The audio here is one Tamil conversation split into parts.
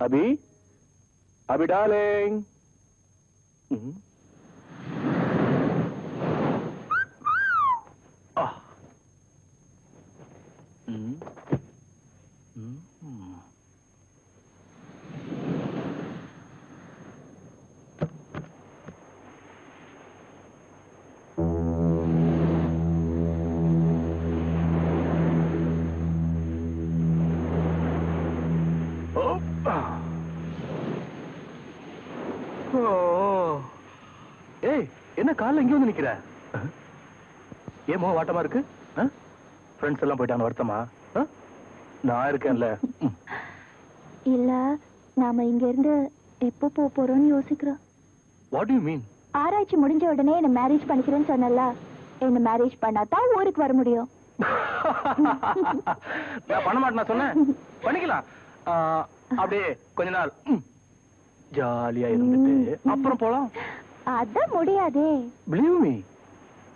अभी अभी डार्लिंग என்ன கால எங்க வந்து நிக்கிற? ஏமோ வாட்டமா இருக்கு? ஃப்ரெண்ட்ஸ் எல்லாம் போயிட்டாங்க வருத்தமா? நான் இருக்கேன்ல. இல்ல நாம இங்க இருந்து எப்போ போறோம்னு யோசிக்கிறோம். What do you mean? ஆராய்ச்சி முடிஞ்ச உடனே என்ன மேரேஜ் பண்ணிக்கிறேன்னு சொன்னல. என்ன மேரேஜ் பண்ணாதான் ஊருக்கு வர முடியும். நான் பண்ண மாட்டேன் சொன்னேன். பண்ணிக்கலாம். அப்படியே கொஞ்ச நாள் ஜாலியா இருந்துட்டு அப்புறம் போலாம். அத முடியாதே. Believe me.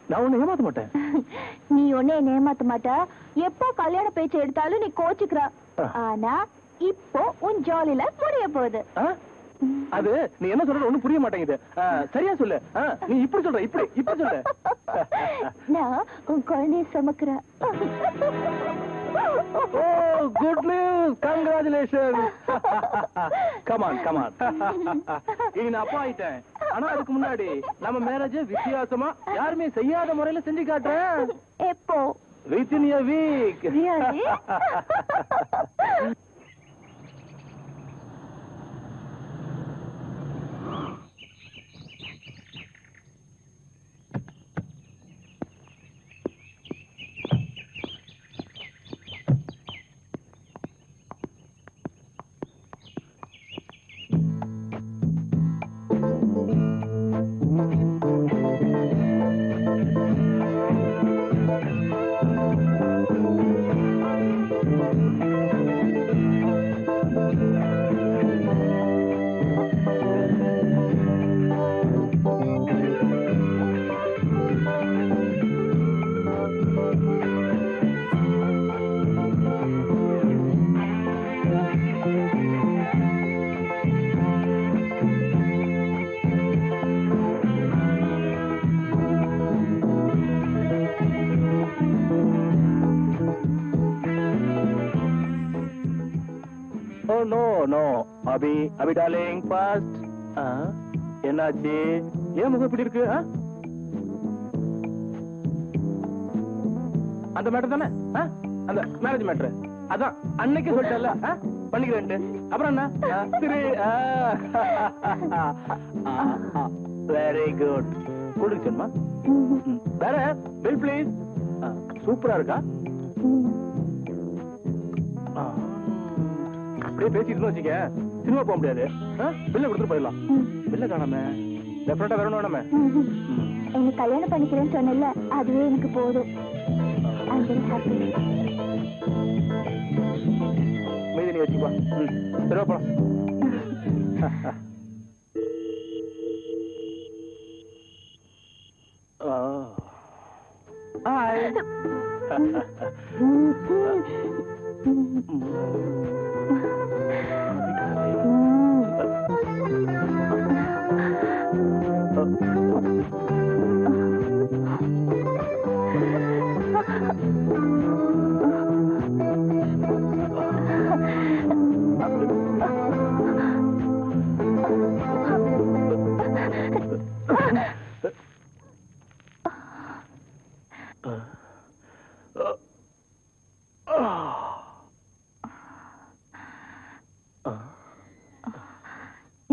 நான் உன்னை ஏமாத்த மாட்டேன். நீ உன்னை ஏமாத்த மாட்ட. எப்போ கல்யாண பேச்சு எடுத்தாலும் நீ கோச்சுக்கிற. ஆனா இப்போ உன் ஜாலில முடிய போகுது. அது நீ என்ன சொல்ற ஒண்ணும் புரிய மாட்டேங்குது. சரியா சொல்லு. நீ இப்படி சொல்ற இப்படி சொல்ற. நான் உன் குழந்தைய சுமக்கிறேன். Oh, good news! Congratulations! Come on. இனி நான் அப்பா ஆயிட்டேன். ஆனா அதுக்கு முன்னாடி நம்ம மேரேஜ் வித்தியாசமா யாருமே செய்யாத முறையில செஞ்சு காட்டுறேன். எப்போ? Within a week. Really? Oh no. Abhi darling fast. என்னாச்சு? ஏன் முகம் இப்படி இருக்கு? அந்த மேட்டர் தானே? அந்த மேரேஜ் மேட்டர். அதான் அன்னைக்கு சொல்லிட்டல பண்ணிக்கிறேன். அப்புறம் என்ன? சரி. Very good. குடிச்சேன்மா. வேற பில் ப்ளீஸ். சூப்பரா இருக்கா? அப்படியே பேசிட்டு வச்சுக்க சினிமா போக முடியாது. பில்ல கொடுத்துட்டு போயிடலாம். பில்ல காணாம டெஃபினட்டா வரணும் வேணாமே. என்ன கல்யாணம் பண்ணிக்கிறேன்னு சொன்னல, அதுவே எனக்கு போதும். மீதி நீ வச்சுப்பா. சரி போலாம். ஹாய்.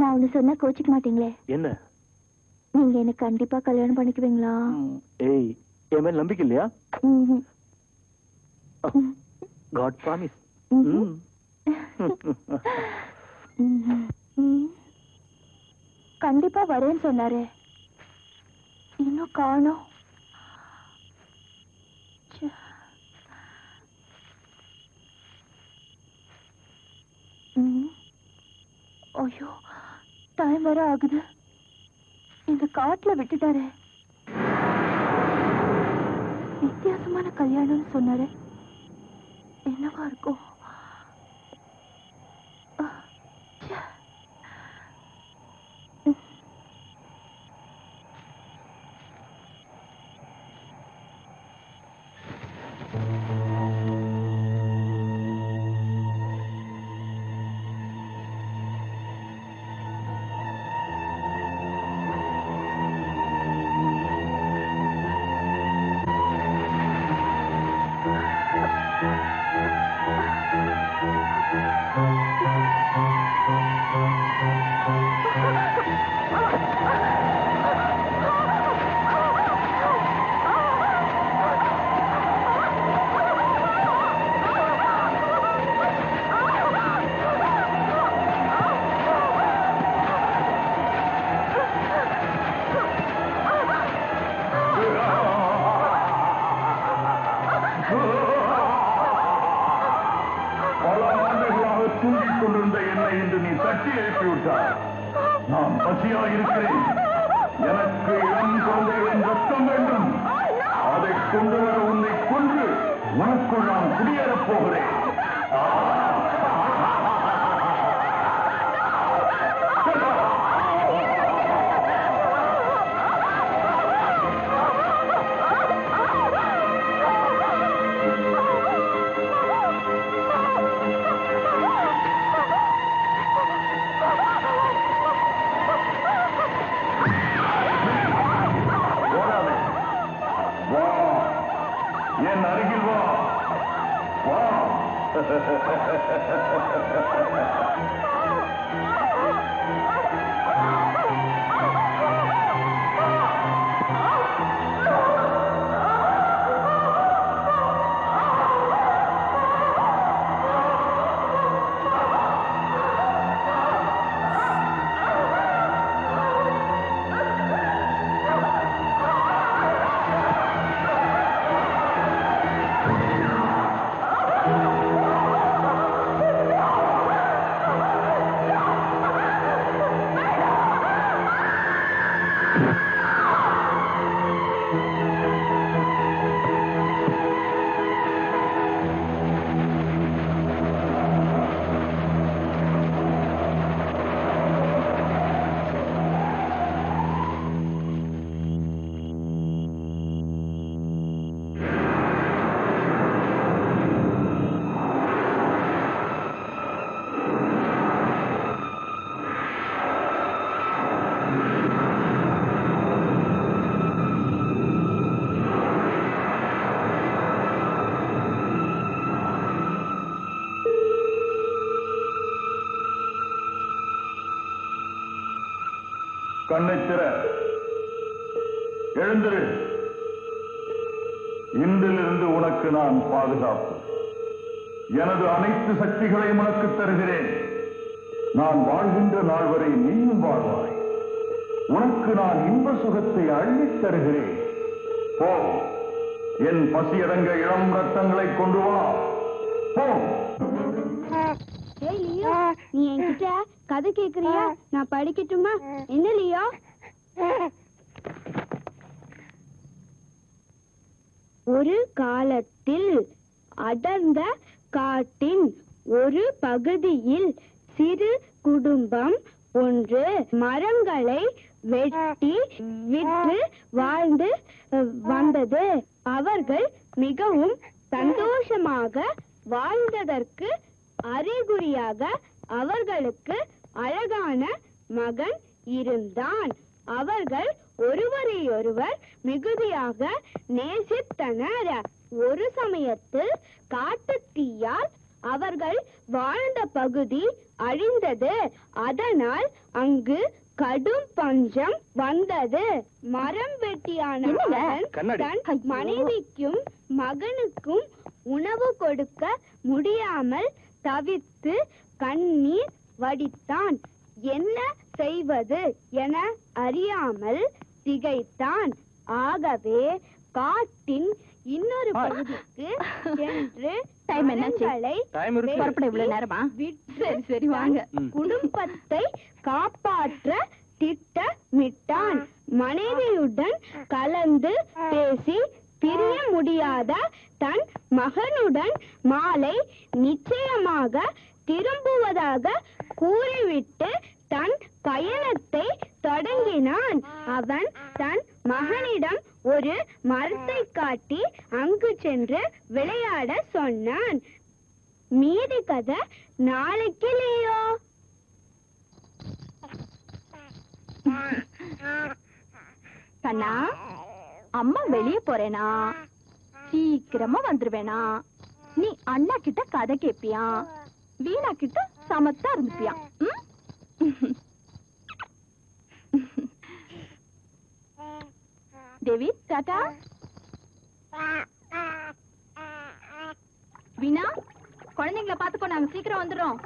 நான் ஒண்ணு சொன்னா கோச்சிக்க மாட்டீங்களே? என்ன? நீங்க என்ன கண்டிப்பா கல்யாணம் பண்ணிக்குவீங்களா? ஏய், என் மேல நம்பிக்கை இல்லையா? God promise. கண்டிப்பா வரேன்னு சொன்னாரு, இன்னும் காணோம். ஐயோ, டைம் வர ஆகுது. இந்த காட்டுல விட்டுட்டாரு. வித்தியாசமான கல்யாணம்னு சொன்னாரு, என்னவா இருக்கும்? கொண்டிருந்த என்னை இன்று நீ தட்டி எழுப்பிவிட்டாய். நான் பசியாக இருக்கிறேன். எனக்கு இளம் குழந்தைகளின் ரத்தம் வேண்டும். அதை கொண்டு வர உன்னை கொன்று உனக்குள் நான் குடியேறப் போகிறேன். என் அருகில் வா. வா. கண்ணை திற. எழுந்திரு. இன்றிலிருந்து உனக்கு நான் பாதுகாப்பு. எனது அனைத்து சக்திகளையும் உனக்கு தருகிறேன். நான் வாழ்கின்ற நாள் வரை நீயும் வாழ்வாய். உனக்கு நான் இன்ப சுகத்தை அள்ளித் தருகிறேன். போ. என் பசியடங்க இளம் ரத்தங்களை கொண்டு வா. போ. நீ என்கிட்ட கதை கேக்குறியா? நான் படிக்கட்டுமா? என்ன லியோ? ஒரு காலத்தில் அடர்ந்த காட்டின் ஒரு பகுதியில் சிறு குடும்பம் ஒன்று மரங்களை வெட்டி விற்று வாழ்ந்து வந்தது. அவர்கள் மிகவும் சந்தோஷமாக வாழ்ந்ததற்கு அறிகுறியாக அவர்களுக்கு அழகான மகன் இருந்தான். அவர்கள் ஒருவரையொருவர் மிகுதியாக நேசித்தனர். ஒரு சமயத்தில் காட்டுத் தீயால் அவர்கள் வாழ்ந்த பகுதி அழிந்தது. அதனால் அங்கு கடும் பஞ்சம் வந்தது. மரம் வெட்டியான தன் மனைவிக்கும் மகனுக்கும் உணவு கொடுக்க முடியாமல் தவித்து கண்ணீர் வடித்தான். என்ன செய்வது என அறியாமல் திகைத்தான். ஆகவே காட்டின் இன்னொரு பகுதிக்கு சென்று குடும்பத்தை காப்பாற்ற திட்டமிட்டான். மனைவியுடன் கலந்து பேசி பிரிய முடியாத தன் மகனுடன் மாலை நிச்சயமாக திரும்புவதாக கூறிவிட்டு தன் பயணத்தை தொடங்கினான். அவன் தன் மகனிடம் ஒரு மரத்தை காட்டி அங்கு சென்று விளையாட சொன்னான். மீதி கதை நாளைக்கு லியோ. கண்ணா, அம்மா வெளியே போறேனா? சீக்கிரமா வந்துருவேனா? நீ அண்ணா கிட்ட கதை கேப்பியா? வீணா கிட்ட சமத்தா இருந்துப்பியா? தேவி, டாடா. வீணா, குழந்தைங்களை பாத்துக்கோ, நாங்க சீக்கிரம் வந்துடுறோம்.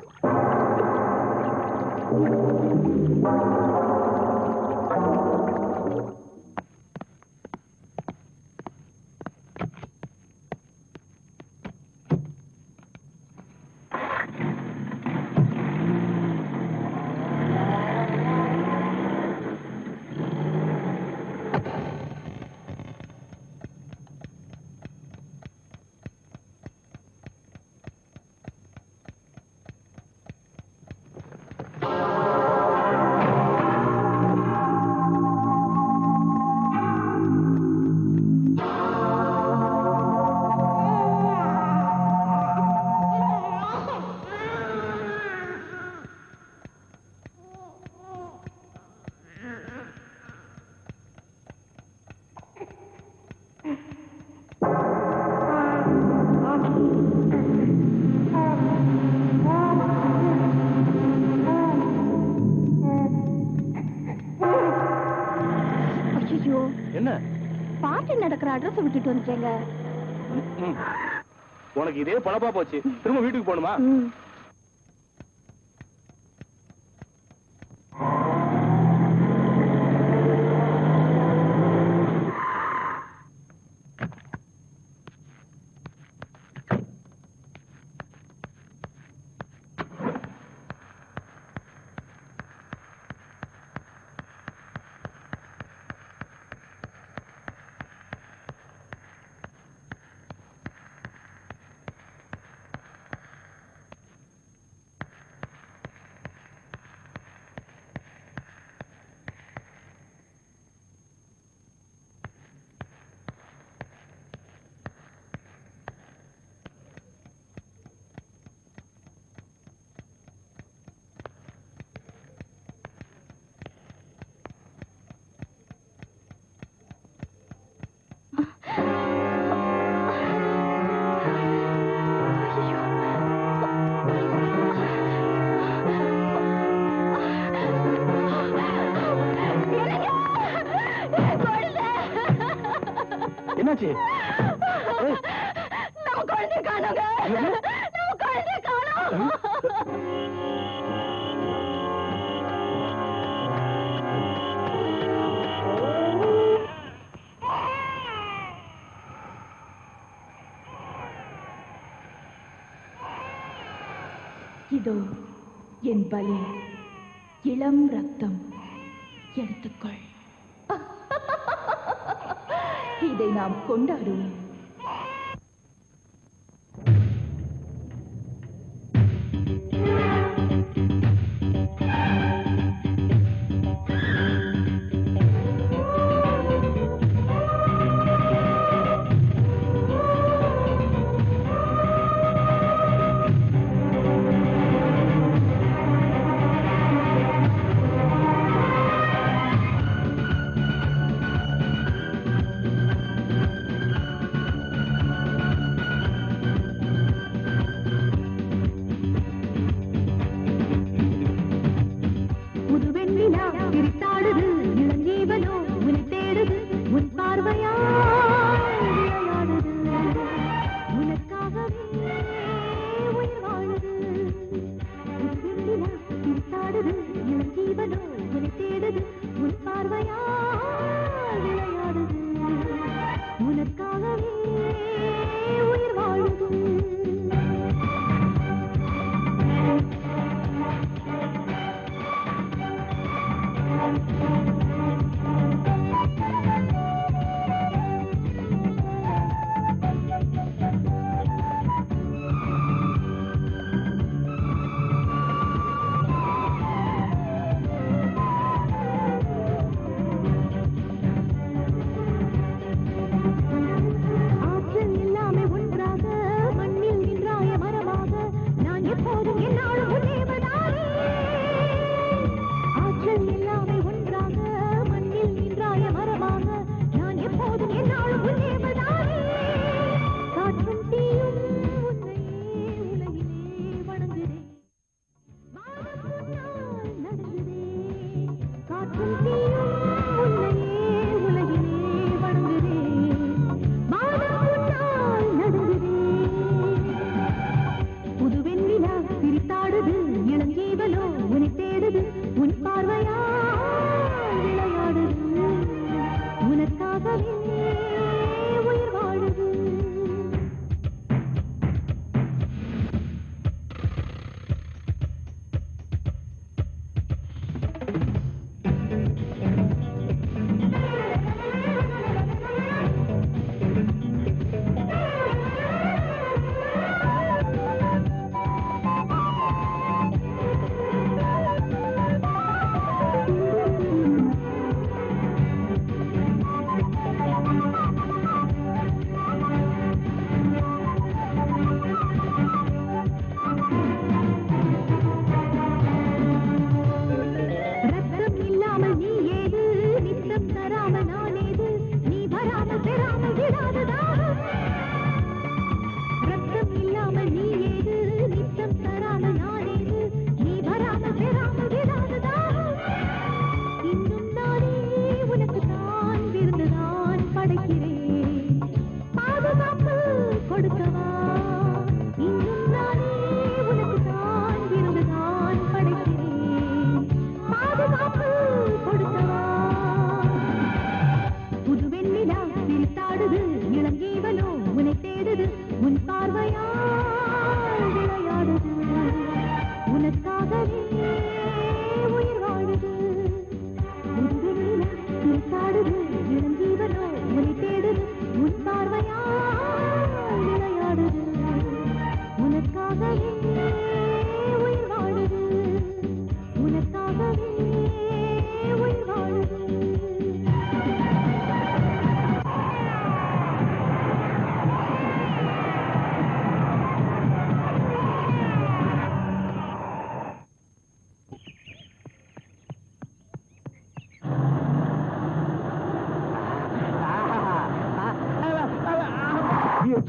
என்ன? பார்ட்டி நடக்கிற அட்ரஸ் விட்டுட்டு வந்துட்டேங்க. உனக்கு இதே பழப்பா போச்சு. திரும்ப வீட்டுக்கு போகணுமா? என்னாச்சு? நம்ம குழந்தை காணோங்க. நம்ம குழந்தை காணோம். இதோ என் பலி, இளம் ரத்தம், எடுத்துக்கொள். இதை நாம் கொண்டாடுவோம்.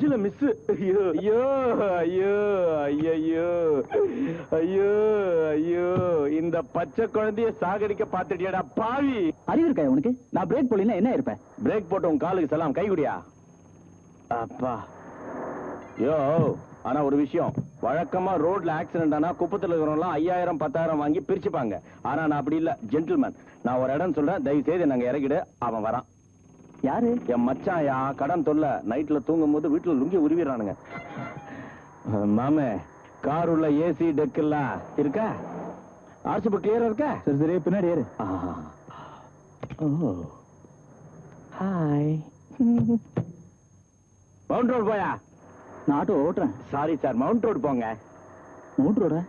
அஞ்சுல மிஸ். ஐயோ ஐயோ ஐயோ ஐயோ ஐயோ ஐயோ, இந்த பச்சை குழந்தைய சாகடிக்க பாத்துட்டியாடா பாவி. அறிவு இருக்கா உனக்கு? நான் பிரேக் போடல என்ன இருப்பேன்? பிரேக் போட்டு உன் காலுக்கு சலாம், கை குடியா. அப்பா யோ, ஆனா ஒரு விஷயம், வழக்கமா ரோட்ல ஆக்சிடென்ட் ஆனா குப்பத்துல இருக்கிறவங்க 5000 10,000 வாங்கி பிரிச்சுப்பாங்க. ஆனா நான் அப்படி இல்ல, ஜென்டில்மேன். நான் ஒரு இடம் சொல்றேன், தயவு செய்து நாங்க இறக்கிடு. அவன் வரான். யாரு? என் மச்சாயா, கடன் தொல்ல. நைட்ல தூங்கும் போது வீட்டுல லுங்கி உருவிடுறானுங்க. மாமே, கார் உள்ள ஏசி டெக் எல்லாம் இருக்கா? ஆர்சி புக் கிளியரா இருக்கா? சரி சரி, பின்னாடி ஏறு. ஓ ஹாய். மவுண்ட் ரோடு போயா? நான் ஆட்டோ ஓட்டுறேன். சாரி சார், மவுண்ட் ரோடு போங்க. மவுண்ட் ரோடா?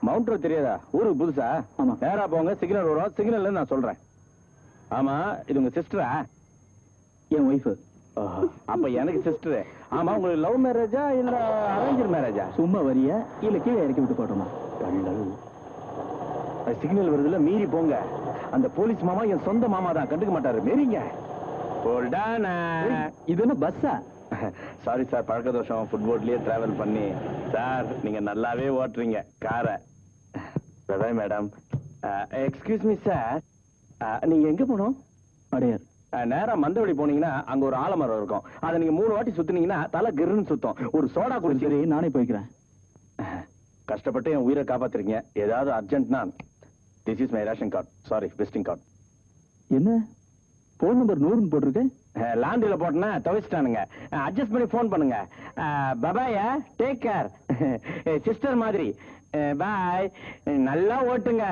மவுண்ட் ரோடு தெரியாதா? ஊருக்கு புதுசா? ஆமா. நேரா போங்க, சிக்னல் வரும். சிக்னல் நான் சொல்றேன். ஆமா, இது உங்க சிஸ்டரா? என் ஒய்ஃபு. அப்ப எனக்கு சிஸ்டர். ஆமா, உங்களுக்கு லவ் மேரேஜா இல்ல அரேஞ்ச் மேரேஜா? சும்மா வரியா இல்ல கீழே இறக்கி விட்டு போட்டோமா? சிக்னல் வருதுல, மீறி போங்க. அந்த போலீஸ் மாமா என் சொந்த மாமா தான், கண்டுக்க மாட்டாரு. மீறிங்க. இது என்ன பஸ்ஸா? சாரி சார், பழக்க தோஷம். ஃபுட்போர்ட்லயே டிராவல் பண்ணி. சார், நீங்க நல்லாவே ஓட்டுறீங்க காரை. மேடம், எக்ஸ்கியூஸ் மீ சார், நீங்க எங்க போனோம்? அடையார். நேரா மந்தவெளி போனீங்கன்னா அங்க ஒரு ஆலமரம் இருக்கும். அதை நீங்க 3 வாட்டி சுத்தினீங்கன்னா தலை கிருன்னு சுத்தம். ஒரு சோடா குடிச்சு. சரி, நானே போய்க்கிறேன். கஷ்டப்பட்டு என் உயிரை காப்பாத்துறீங்க. ஏதாவது அர்ஜென்ட்னா, this is my ration card. Sorry, visiting card. என்ன போன் நம்பர் 100 போட்டிருக்கேன்? லாண்டில போட்டனா தவிச்சிட்டானுங்க. அட்ஜஸ்ட் பண்ணி போன் பண்ணுங்க. பபாயா, டேக் கேர். சிஸ்டர் மாதிரி. பாய். நல்லா ஓட்டுங்க.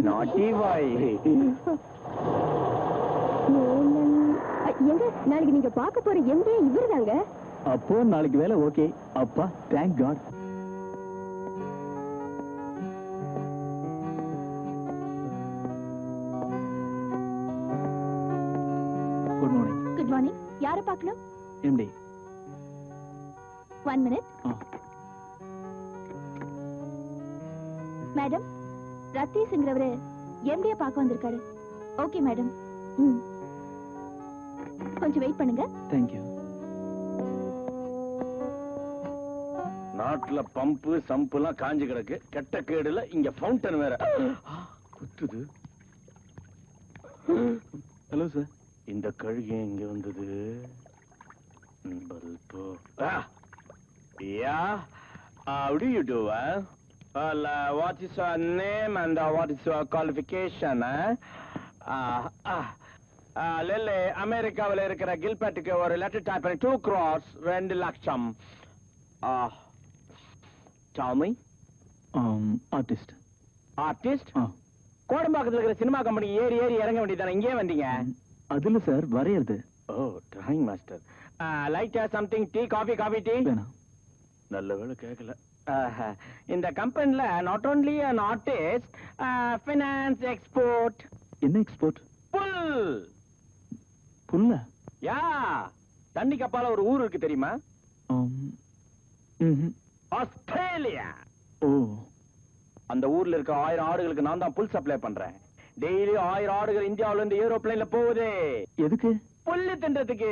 நாட்டி பாய். எங்க நாளைக்கு நீங்க பார்க்க போற எம்டி இவர்தாங்க. அப்போ நாளைக்கு வேலை ஓகே. அப்பா, thank God. Good morning. Good morning. யாரை பார்க்கணும்? எம்டி. 1 minute. மேடம், ரத்தீஷ்ங்கிறவரு எம்டியை பார்க்க வந்திருக்காரு. Okay madam. கொஞ்சம் வெயிட் பண்ணுங்க. Thank you. நாட்டுல பம்பு சம்பு எல்லாம் காஞ்சு கிடக்கு. கெட்ட கேடுல இங்க ஃபவுண்டன் வேற குத்துது. Hello sir. இந்த கழுகு எங்க வந்தது? How do you do? What is your name and what is your qualification? லெல்லே, அமெரிக்காவில் இருக்கிற கில்பர்ட்டுக்கு ஒரு லெட்டர் டைப் பண்ணி 2 crores 2 லட்சம். Tell me. ஆர்டிஸ்ட். ஆர்டிஸ்ட்? கோடம்பாக்கத்தில் இருக்கிற சினிமா கம்பெனி ஏறி ஏறி இறங்க வேண்டியதானே, இங்கே வந்தீங்க? அதுல சார் வரையறது. ஓ, drawing master. Light something, tea, coffee? Coffee tea வேணாம். நல்ல வேளை கேட்கல. இந்த கம்பெனில not only an artist, finance, export. என்ன எக்ஸ்போர்ட்? புல். புல்ல? யா, தண்ணி கப்பால ஒரு ஊர் இருக்கு தெரியுமா? ஆஸ்திரேலியா. ஓ. அந்த ஊர்ல இருக்க 1000 ஆடுகளுக்கு நான் தான் புல் சப்ளை பண்றேன். டெய்லி 1000 ஆடுகள் இந்தியாவுல இருந்து ஏரோப்ளேன்ல போகுது. எதுக்கு? புல்லு தின்றதுக்கு.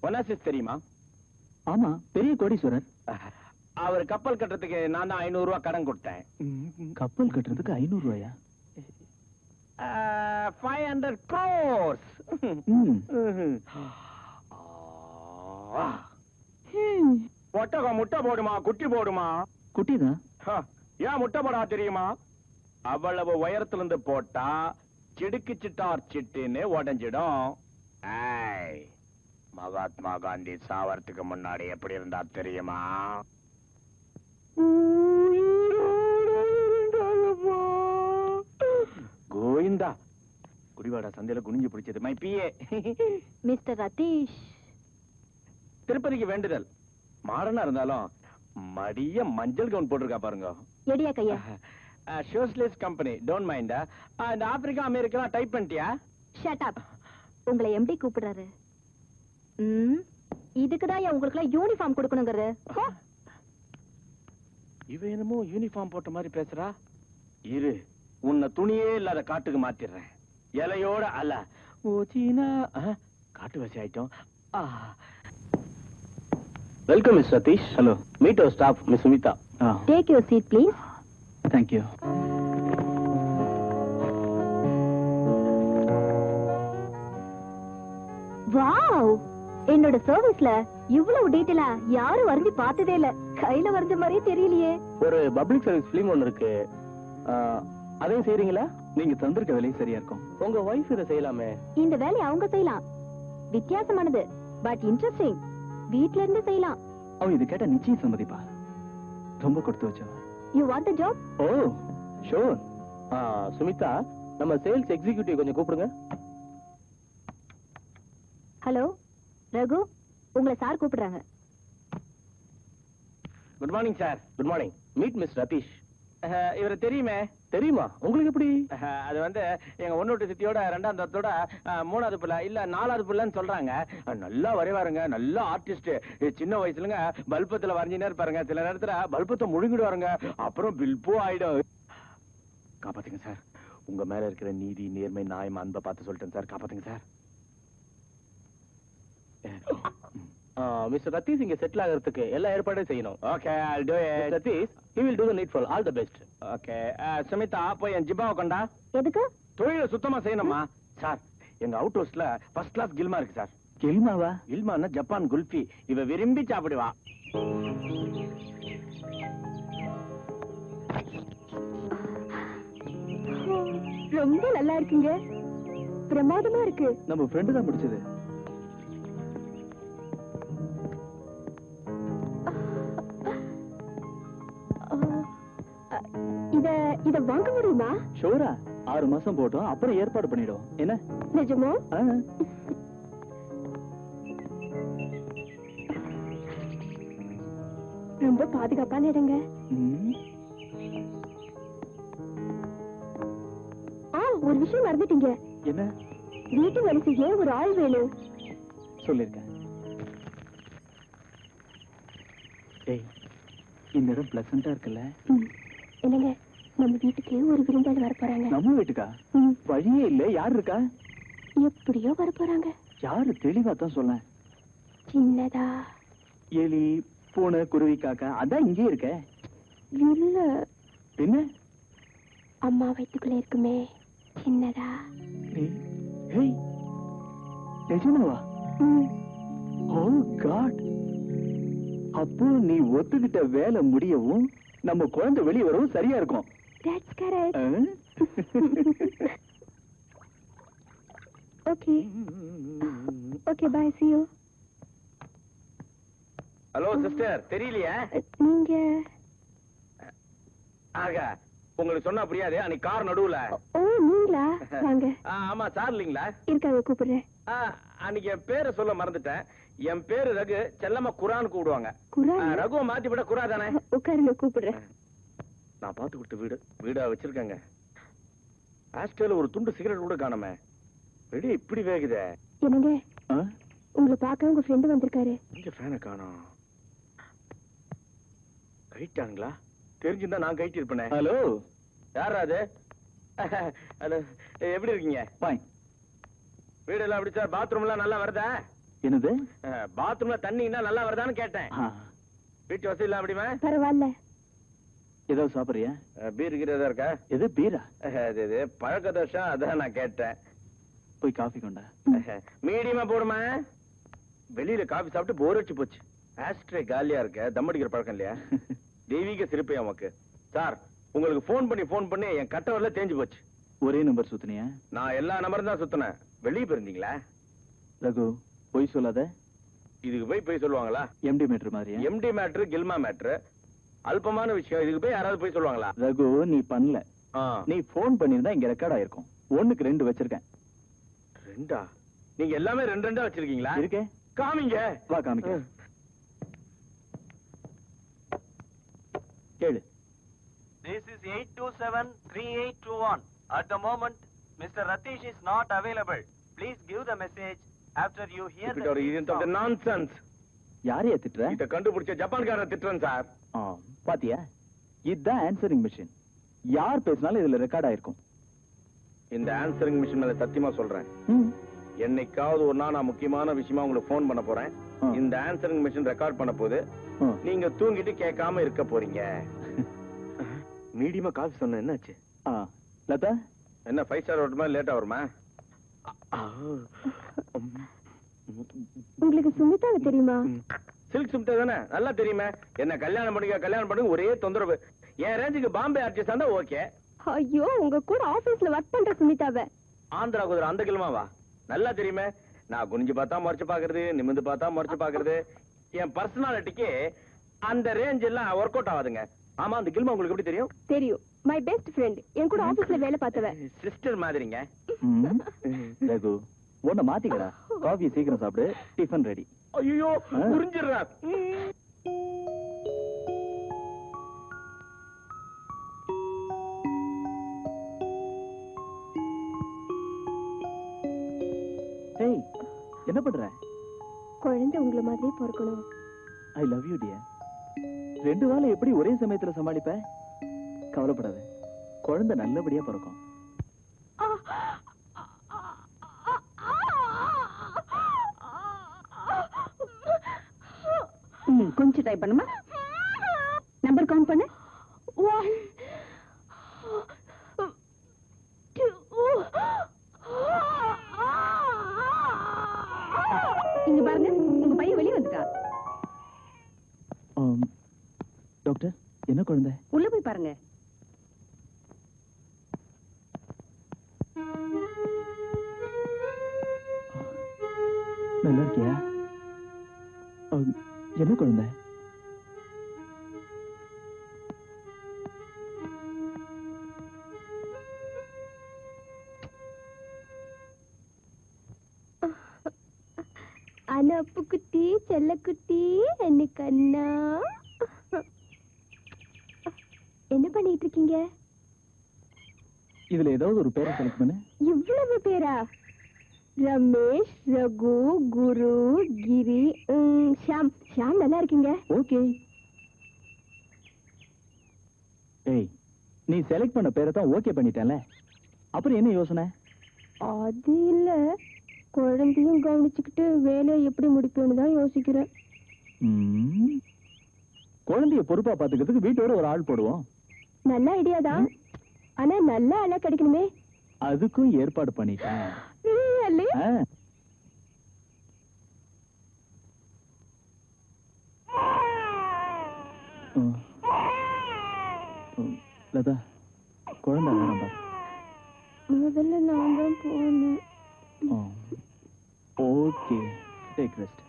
ஒனாசிஸ் தெரியுமா? ஆமா, பெரிய கோடீஸ்வரர். அவர் கப்பல் கட்டுறதுக்கு நான் தான் 500 ரூபாய் கடன் கொடுத்தேன். கப்பல் கட்டுறதுக்கு 500 ரூபாயா? 500 crores. ஒட்டகம் முட்டை போடுமா குட்டி போடுமா? குட்டிதான். ஏன் முட்டை போடா தெரியுமா? அவ்வளவு உயரத்துல இருந்து போட்டா சிடுக்கு சிட்டார் சிட்டுன்னு உடஞ்சிடும். மகாத்மா காந்தி சாவறதுக்கு முன்னாடி எப்படி இருந்தா தெரியுமா? கோவிந்தா, குடிவாடா சந்தையில குனிஞ்சு பிடிச்சது. My PA mister Ratheesh. திருப்பதிக்கு வேண்டுதல். மாடனா இருந்தாலும் மடிய மஞ்சள் கவுன் போட்டிருக்கா பாருங்க. எடியா கையா. Socialist company, don't mind. இந்த ஆப்பிரிக்கா அமெரிக்கா டைப் பண்ணிட்டியா? Shut up. உங்களை எம்டி கூப்பிடுறாரு. இதுக்குதான் உங்களுக்கு யூனிஃபார்ம் கொடுக்கணுங்கிறது. இவ என்னமோ யூனிஃபார்ம் போட்ட மாதிரி பேசுறா. இரு, உன்னை துணியே இல்லாத காட்டுக்கு மாத்திடுறேன். இலையோட அல்ல. ஓ சீனா, காட்டு வசி ஆயிட்டோம். Welcome miss Satish. Hello. Meet our staff miss Sumitha. Take your seat please. Thank you. Wow, என்னோட சர்வீஸ்ல இவ்வளவு டீடைலா யாரும் வரைஞ்சு பார்த்ததே இல்ல. கையில வரைஞ்ச மாதிரியே தெரியலையே. ஒரு பப்ளிக் சர்வீஸ் ஃபிலிம் ஒன்னு இருக்கு, அதையும் செய்றீங்களா? நீங்க தந்திருக்க வேலையும் சரியா இருக்கும். உங்க வைஃப் இதை செய்யலாமே. இந்த வேலையை அவங்க செய்யலாம். வித்தியாசமானது பட் இன்ட்ரெஸ்டிங். வீட்ல இருந்து செய்யலாம். அவ இது கேட்டா நிச்சயம் சம்மதிப்பா. ரொம்ப கொடுத்து வச்சவ. You want the job? Oh sure. Sumita, நம்ம சேல்ஸ் எக்ஸிகியூட்டிவ் கொஞ்சம் கூப்பிடுங்க. ஹலோ ரகு, உங்களை சார் கூப்பிடுறாங்க. Good morning sir. Good morning. Meet miss Ratheesh. இவரை தெரியுமே? தெரியுமா? உங்களுக்கு எப்படி? அது வந்து எங்க ஒன்னோட்டு சித்தியோட 2ஆம் தரத்தோட 3வது பிள்ளை இல்ல 4வது பிள்ளைன்னு சொல்றாங்க. நல்லா வரைவாருங்க, நல்ல ஆர்டிஸ்ட். சின்ன வயசுலங்க பல்பத்துல வரைஞ்சினே இருப்பாருங்க. சில நேரத்துல பல்பத்தை முழுங்கிடுவாருங்க. அப்புறம் பில்போ ஆயிடும். காப்பாத்துங்க சார். உங்க மேல இருக்கிற நீதி, நேர்மை, நியாயம், அன்பை பார்த்து சொல்லிட்டேன் சார். காப்பாத்துங்க சார். மிஸ்டர் ரதீஷ் இங்க செட்டில் ஆகிறதுக்கு எல்லா ஏற்பாடும் செய்யணும். Okay, I'll do it. Ratheesh, he will do the needful. All the best. Okay. Sumitha, போய் என் ஜிப்பாவை கொண்டா. எதுக்கு? தொழிலை சுத்தமா செய்யணுமா? சார், எங்க அவுட் ஹவுஸ்ல ஃபர்ஸ்ட் கிளாஸ் கில்மா இருக்கு சார். கெல்மாவா? கில்மான்னா ஜப்பான் குல்ஃபி. இவ விரும்பி சாப்பிடுவா. ரொம்ப நல்லா இருக்குங்க. பிரமாதமா இருக்கு. நம்ம ஃப்ரெண்டு தான் முடிச்சது. இத வாங்க முடியுமா? ஷூரா. 6 மாசம் போட்டோம், அப்புறம் ஏற்பாடு பண்ணிடுவோம். என்ன நிஜமா? ரொம்ப பாதுகாப்பான இடங்க. ஒரு விஷயம் மறந்துட்டீங்க. என்ன? வீட்டு வேலை செய்ய ஒரு ஆள் வேணும். சொல்லிருக்கேன். ஏய், இந்த இடம் பிளசண்டா இருக்குல்ல? என்னங்க, நம்ம வீட்டுக்கு ஒரு விருந்தாளி வர போறாங்க. நம்ம வீட்டுக்கா? வழியே இல்ல. யார் இருக்கா? எப்படியோ வர போறாங்க. யாரு? தெளிவா தான் சொல்ல. சின்னதா எலி, பூனை, குருவி, காக்கா அதான் இங்கே இருக்க. இல்ல, என்ன? அம்மா வயித்துக்குள்ள இருக்குமே, சின்னதா. ஏய், நிஜமாவா? ஓ காட். அப்போ நீ ஒத்துக்கிட்ட வேலை முடியவும் நம்ம குழந்தை வெளியே வரவும் சரியா இருக்கும். That's correct. Okay. Okay, bye. See you. Hello sister, தெரியலையா? நீங்க ஆக உங்களுக்கு சொன்னா புரியாது. அன்னைக்கு கார் நடுவுல. ஓ, நீங்களா? வாங்க. ஆமா, சார் இல்லீங்களா? இருக்காங்க, கூப்பிடுறேன். அன்னைக்கு என் பேரை சொல்ல மறந்துட்டேன். என் பேரு ரகு. செல்லம்மா குரான் கூப்பிடுவாங்க. குரான்? ரகுவை மாத்தி விட குரா தானே? உட்காருங்க, கூப்பிடுறேன். நான் பார்த்து கொடுத்த வீடா வச்சிருக்கேங்க. ஆஸ்ட்ரேல ஒரு துண்டு சிகரெட் கூட காணுமே. வெளியே இப்படி வேகுதே. என்னங்க, உங்களை பார்க்க உங்க ஃப்ரெண்டு வந்திருக்காரு. இங்க ஃபேனை காணோம். கைட்டாங்களா? தெரிஞ்சிருந்தா நான் கைட்டி இருப்பேனே. ஹலோ, யாரா அது? ஹலோ, எப்படி இருக்கீங்க? ஃபைன். வீடெல்லாம் எப்படி சார்? பாத்ரூம் எல்லாம் நல்லா வருதா? என்னது? பாத்ரூம்ல தண்ணின்னா நல்லா வருதான்னு கேட்டேன். வீட்டு வசதி எல்லாம் அப்படிமா? பரவாயில்ல. ஏதாவது சாப்பிடுறியா? பீர் இருக்கிறதா இருக்கா? எது பீரா? இது பழக்க தோஷம், அதான் நான் கேட்டேன். போய் காஃபி கொண்டா. மீடியமா போடுமா? வெளியில காபி சாப்பிட்டு போர் அடிச்சு போச்சு. ஆஸ்ட்ரே காலியா இருக்க. தம் அடிக்கிற பழக்கம் இல்லையா? தெய்வீக சிரிப்பை நமக்கு. சார், உங்களுக்கு போன் பண்ணி என் கட்டவரில் தேஞ்சு போச்சு. ஒரே நம்பர் சுத்தினியா? நான் எல்லா நம்பரும் தான் சுத்தினேன். வெளியே போயிருந்தீங்களா? ரகு, பொய் சொல்லாத. இதுக்கு போய் சொல்லுவாங்களா? எம்டி மேட்ரு மாதிரியா? எம்டி மேட்ரு, கில்மா மேட்ரு அல்பமான விஷயம். இதுக்கு போய் யாராவது போய் சொல்லுவாங்களா? ரகு, நீ பண்ணல. நீ போன் பண்ணிருந்தா இங்க ரெக்கார்ட் ஆயிருக்கும். 1க்கு 2 வச்சிருக்கேன். 2ஆ? நீங்க எல்லாமே 2 வச்சிருக்கீங்களா? இருக்கே. காமிங்க. வா காமிக்க. கேளு. This is 8273821. At the moment, Mr. Ratish is not available. Please give the message after you hear the இது நான்சென்ஸ். யாரையா திட்டுற? இத கண்டுபிடிச்ச ஜப்பான்காரரை திட்டுறேன் சார். பாத்தியா? இதுதான் ஆன்சரிங் மிஷின். யார் பேசினாலும் இதுல ரெக்கார்ட் ஆயிருக்கும். இந்த ஆன்சரிங் மிஷின் மேல சத்தியமா சொல்றேன், என்னைக்காவது ஒரு நாள் நான் முக்கியமான விஷயமா உங்களுக்கு போன் பண்ண போறேன். இந்த ஆன்சரிங் மிஷின் ரெக்கார்ட் பண்ண போது நீங்க தூங்கிட்டு கேட்காம இருக்க போறீங்க. மீடியமா காஃபி சொன்ன என்னாச்சு? லதா என்ன 5 ஸ்டார் வருமா லேட்டா வருமா? உங்களுக்கு சுமிதாவை தெரியுமா? சில்க் சுமிதா தானே, நல்லா தெரியுமே. என்ன கல்யாணம் பண்ணுங்க ஒரே தொந்தரவு. என் ரேஞ்சுக்கு பாம்பே ஆர்டிஸ்ட் இருந்தா ஓகே. ஐயோ, உங்க கூட ஆபீஸ்ல ஒர்க் பண்ற சுமிதாவை. ஆந்திரா குதிரை அந்த கிழமாவா? நல்லா தெரியுமே. நான் குனிஞ்சு பார்த்தா முறைச்சு பாக்குறது, நிமிந்து பார்த்தா முறைச்சு பாக்குறது. என் பர்சனாலிட்டிக்கு அந்த ரேஞ்ச் எல்லாம் ஒர்க் அவுட் ஆகாதுங்க. ஆமா, அந்த கில்மா உங்களுக்கு எப்படி தெரியும்? தெரியும், மை பெஸ்ட் ஃப்ரெண்ட், என் கூட ஆபீஸ்ல வேலை பார்த்தவ. சிஸ்டர் மாதிரிங்க. ரகு ஒண்ணு மாத்திக்கடா. காஃபி சீக்கிரம் சாப்பிடு, டிஃபன் ரெடி. ஐயோ, புரிஞ்சிடுறா. ஏய், என்ன பண்ற? குழந்தை உங்களை மாதிரியே பிறக்கணும். I love you dear. 2 வேளை எப்படி ஒரே சமயத்துல சமாளிப்ப? கவலைப்படாத, குழந்தை நல்லபடியா பிறக்கும். கொஞ்சம் ட்ரை பண்ணுமா? நம்பர் கவுண்ட் பண்ணு. 1 2. இங்க பாருங்க, உங்க பையன் வெளியே வந்துட்டா. டாக்டர், என்ன குழந்தை? உள்ள போய் பாருங்க. நல்லா இருக்கியா? என்ன குழந்தை? அனப்பு குட்டி, செல்ல குட்டி, என்ன கண்ணா. என்ன பண்ணிட்டு இருக்கீங்க? இதுல ஏதாவது ஒரு பேரை செலக்ட் பண்ணு. இவ்வளவு பேரா? ரமேஷ், ரகு, குரு, கிரி, ஷாம். ஷாம் நல்லா இருக்கீங்க. ஓகே. ஏய், நீ செலக்ட் பண்ண பேரை தான் ஓகே பண்ணிட்டேன்ல, அப்புறம் என்ன யோசனை? அது இல்ல, குழந்தையும் கவனிச்சுக்கிட்டு வேலையை எப்படி முடிப்பேன்னு தான் யோசிக்கிறேன். குழந்தைய பொறுப்பா பாத்துக்கிறதுக்கு வீட்டோட ஒரு ஆள் போடுவோம். நல்ல ஐடியா தான், ஆனா நல்ல ஆளா கிடைக்கணுமே. அதுக்கும் ஏற்பாடு பண்ணிட்டேன். லதா, குழந்தை வேணும் பாரு. முதல்ல நான் தான் போகணும். Okay, take rest.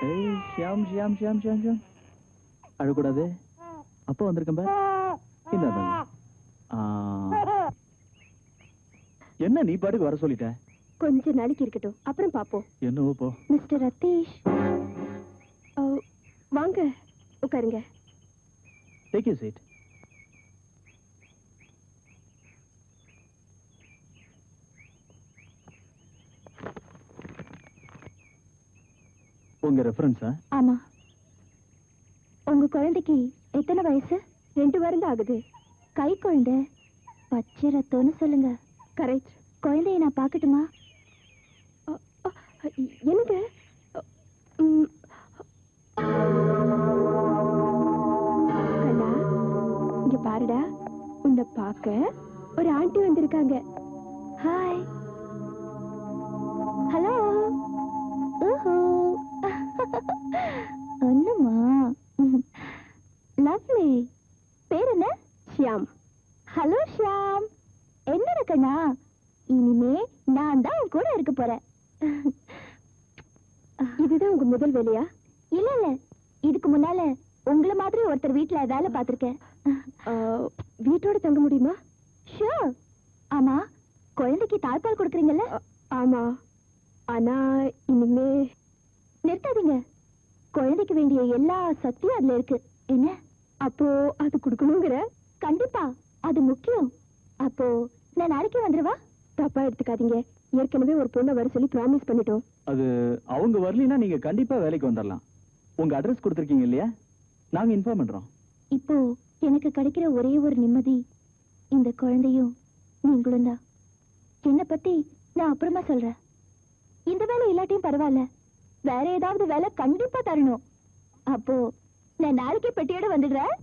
ஏய் ஷியாம் ஷியாம் ஷியாம் ஷியாம் ஷியாம், அழக்கூடாது. அப்போ வந்திருக்கேன் பாரு. இந்த என்ன நீ பாட்டுக்கு வர சொல்லிட்ட? கொஞ்ச நாளைக்கு இருக்கட்டும், அப்புறம் பாப்போம். என்னவோ போ. மிஸ்டர் ரதீஷ், வாங்க உட்காருங்க. Take you seat. உங்க ரெஃபரன்ஸா? ஆமா. உங்க குழந்தைக்கு எத்தனை வயசு? 2 வாரம் தான் ஆகுது. கை குழந்தை, பச்சை ரத்தம்னு சொல்லுங்க. கரெக்ட். குழந்தைய நான் பார்க்கட்டுமா? எனக்கு கண்ணா, இங்க பாருடா, உன்னை பார்க்க ஒரு ஆண்டி வந்திருக்காங்க. ஹாய். ஹலோ. ஒண்ணுமா? லவ்லி. பேர் என்ன? ஷியாம். ஹலோ ஷியாம். என்னடா கண்ணா, இனிமே நான் தான் உன் கூட இருக்க போறேன். இதுதான் உங்க முதல் வேலையா? இல்ல இல்ல, இதுக்கு முன்னால உங்களை மாதிரி ஒருத்தர் வீட்டுல வேலை பார்த்திருக்கேன். வீட்டோட தங்க முடியுமா? ஷூர். ஆமா, குழந்தைக்கு தாய்ப்பால் கொடுக்குறீங்கல்ல? ஆமா. ஆனா இனிமே நிறுத்தாதீங்க. குழந்தைக்கு வேண்டிய எல்லா சக்தியும் அதுல இருக்கு. என்ன? அப்போ அது கொடுக்கணுங்கிற? கண்டிப்பா, அது முக்கியம். அப்போ நான் நாளைக்கே வந்துருவா? தப்பா எடுத்துக்காதீங்க, ஏற்கனவே ஒரு பொண்ணை வர சொல்லி ப்ராமிஸ் பண்ணிட்டோம். அது அவங்க வரலினா நீங்க கண்டிப்பா வேலைக்கு வந்துடலாம். உங்க அட்ரஸ் கொடுத்துருக்கீங்க இல்லையா? நாங்க இன்ஃபார்ம் பண்றோம். இப்போ எனக்கு கிடைக்கிற ஒரே ஒரு நிம்மதி இந்த குழந்தையும் நீங்களும் தான். என்னை பத்தி நான் அப்புறமா சொல்றேன். இந்த வேலை இல்லாட்டியும் பரவாயில்ல, வேற ஏதாவது வேலை கண்டிப்பா தரணும். அப்போ நான் நாளைக்கே பெட்டியோட வந்துடுறேன்.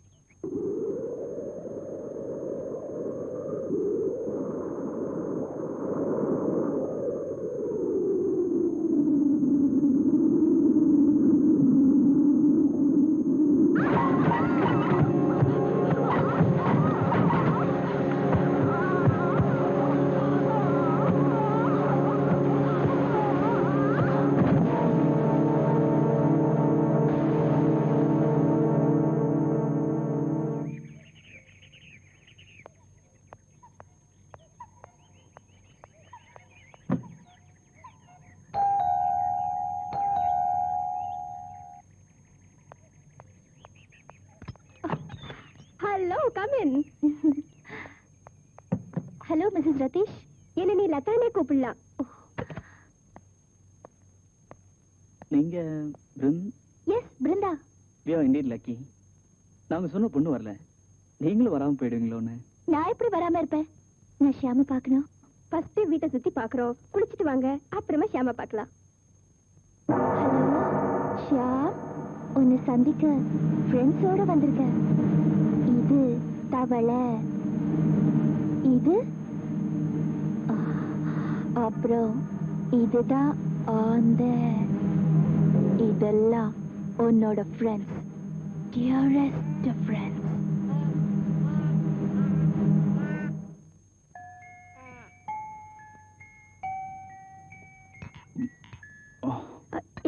Hello, come in. Hello, Mrs. Ratish. என்ன நீ லதானே கூப்பிடலாம். நீங்க yes, Brinda. we are indeed lucky. நாங்க சொன்ன பொண்ணு வரல, நீங்களும் வராம போயிடுவீங்களோன்னு. நான் எப்படி வராம இருப்பேன்? நான் ஷியாம பார்க்கணும். ஃபர்ஸ்ட் வீட்டை சுத்தி பார்க்கறோம், குளிச்சிட்டு வாங்க, அப்புறமா ஷியாம பார்க்கலாம். ஹலோ ஷியாம், உன்னை சந்திக்க ஃப்ரெண்ட்ஸோட வந்திருக்கேன். இது தவளை, இது அப்புறம் இதுதான் ஆந்தை. இதெல்லாம் உன்னோட ஃப்ரெண்ட்ஸ், டியரஸ்ட் ஃப்ரெண்ட்ஸ்.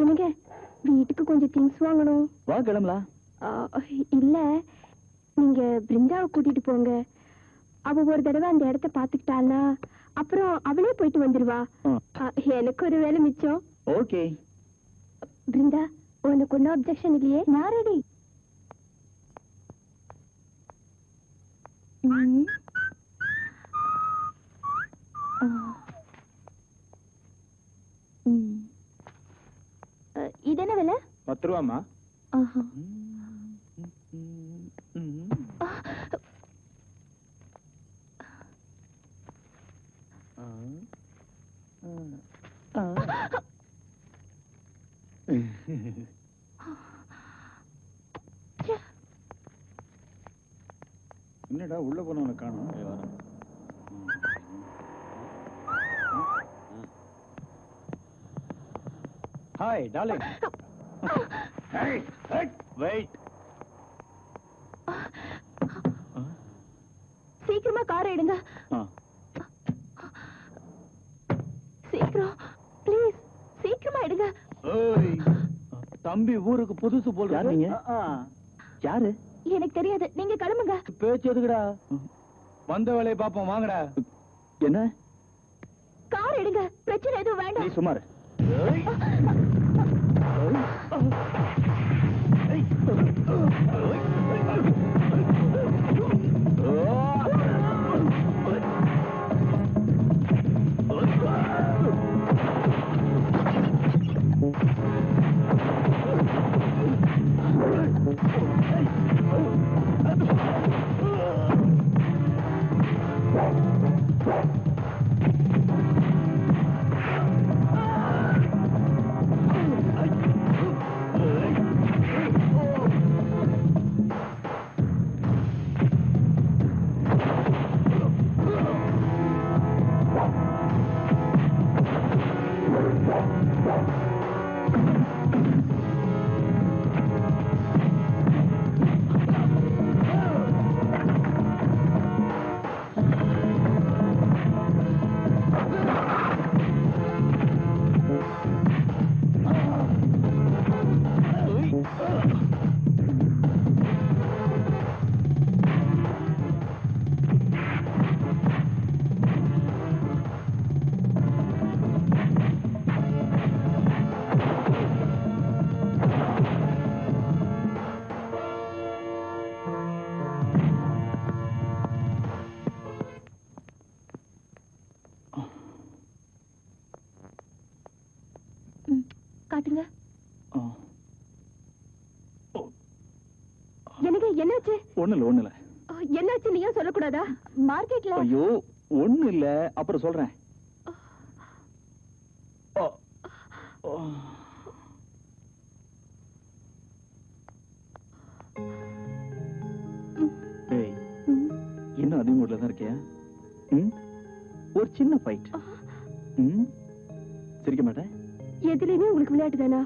எனக்கு வீட்டுக்கு கொஞ்சம் திங்ஸ் வாங்கணும். வா கிளம்பலாம். இல்ல, நீங்க பிருந்தாவை கூட்டிட்டு போங்க. அவ ஒரு தடவை அந்த இடத்த பாத்துக்கிட்டாளா, அப்புறம் அவளே போயிட்டு வந்துருவா. எனக்கு ஒரு வேலை மிச்சம். ஓகே பிருந்தா, உனக்கு ஒன்னும் அப்செக்ஷன் இல்லையே? நான் ரெடி. இது என்ன விலை? 10 ரூபாமா? என்னடா உள்ள போனவனை காணோம். Hi darling. வெயிட். சீக்கிரமா காரை எடுங்க. சீக்கிரம் ப்ளீஸ், சீக்கிரமா எடுங்க. ஓய், தம்பி ஊருக்கு புதுசு போல். யார் நீங்க? யாரு? எனக்கு தெரியாது, நீங்க கிளம்புங்க. பேச்சு எதுக்குடா? வந்த வேலையை பாப்போம், வாங்கடா. என்ன? கார் எடுங்க, பிரச்சனை எதுவும் நீ வேண்டாம். சுமார். காட்டுங்க. எனக்கு என்னாச்சு? ஒண்ணுல என்னாச்சு நீயும் சொல்லக்கூடாதா? மார்க்கெட்ல. ஐயோ ஒண்ணு இல்ல, அப்புறம் சொல்றேன். அதே மூட்ல தான் இருக்கியா? ஒரு சின்ன ஃபைட். சிரிக்க மாட்டேன். எதுலயுமே உங்களுக்கு விளையாட்டு தானா?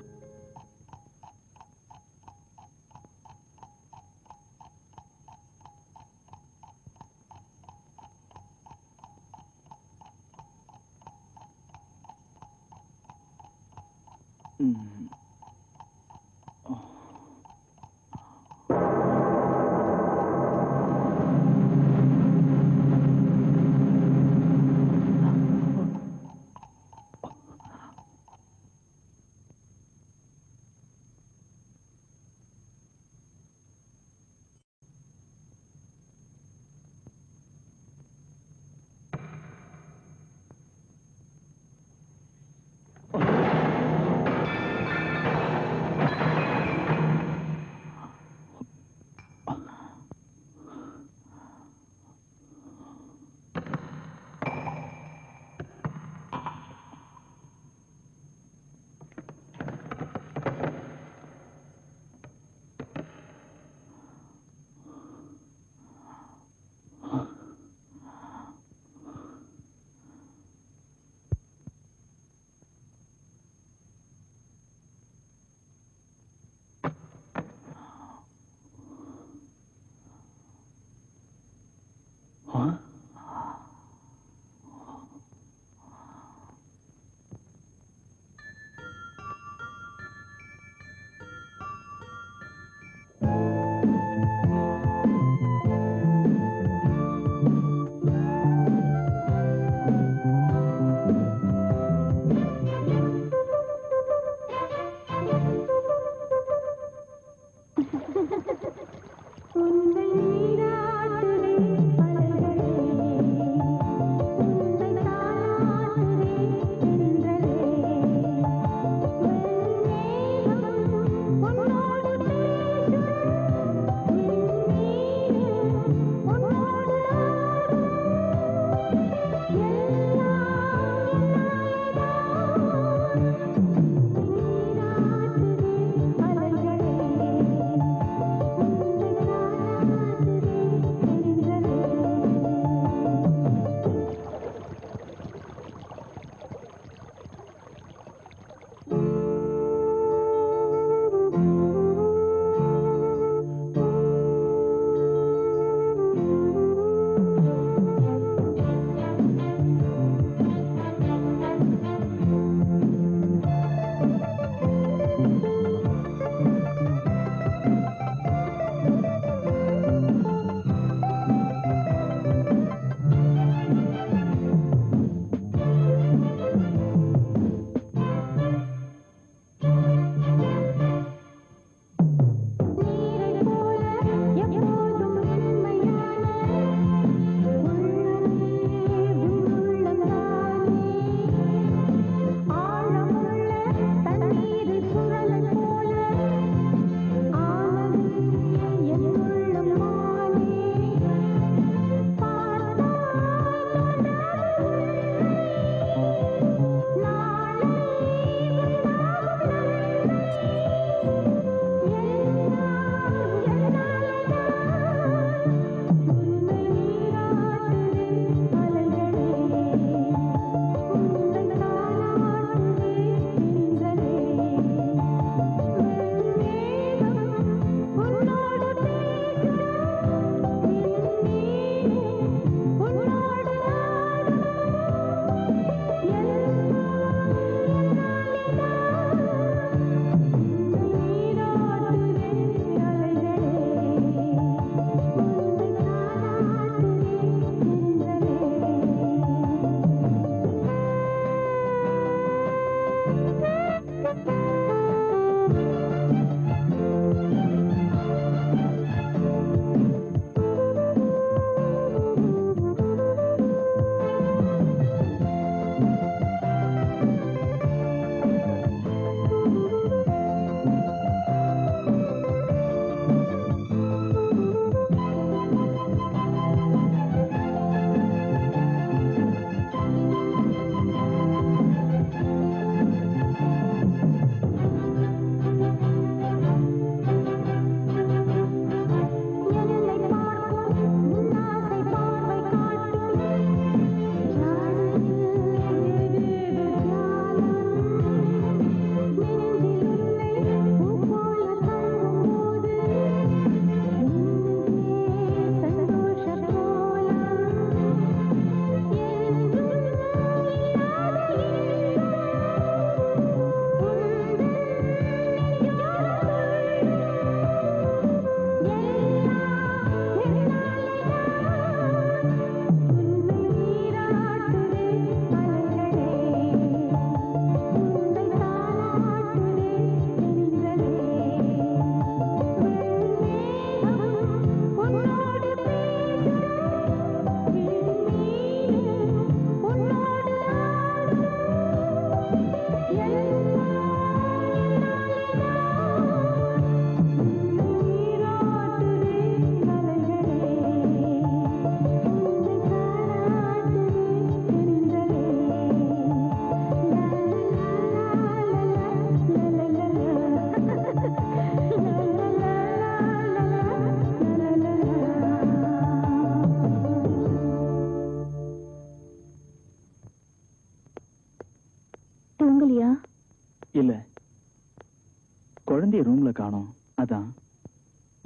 காணோம். அதான்.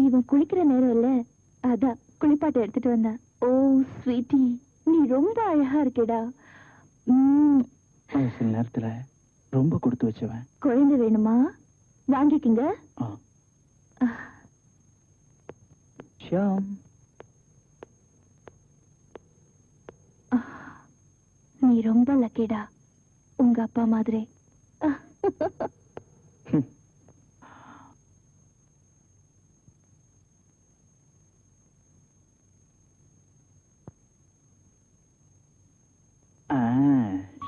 இவன் குளிக்கிற நேரம் இல்ல, அதான் குளிப்பாட்டை எடுத்துட்டு வந்தேன். ஓ ஸ்வீட்டி, நீ ரொம்ப அழகா இருக்கேடா. சில நேரத்துல ரொம்ப கொடுத்து வச்சவன். குழந்தை வேணுமா? வாங்கிக்கிங்க. ஷியாம், நீ ரொம்ப லக்கிடா, உங்க அப்பா மாதிரி.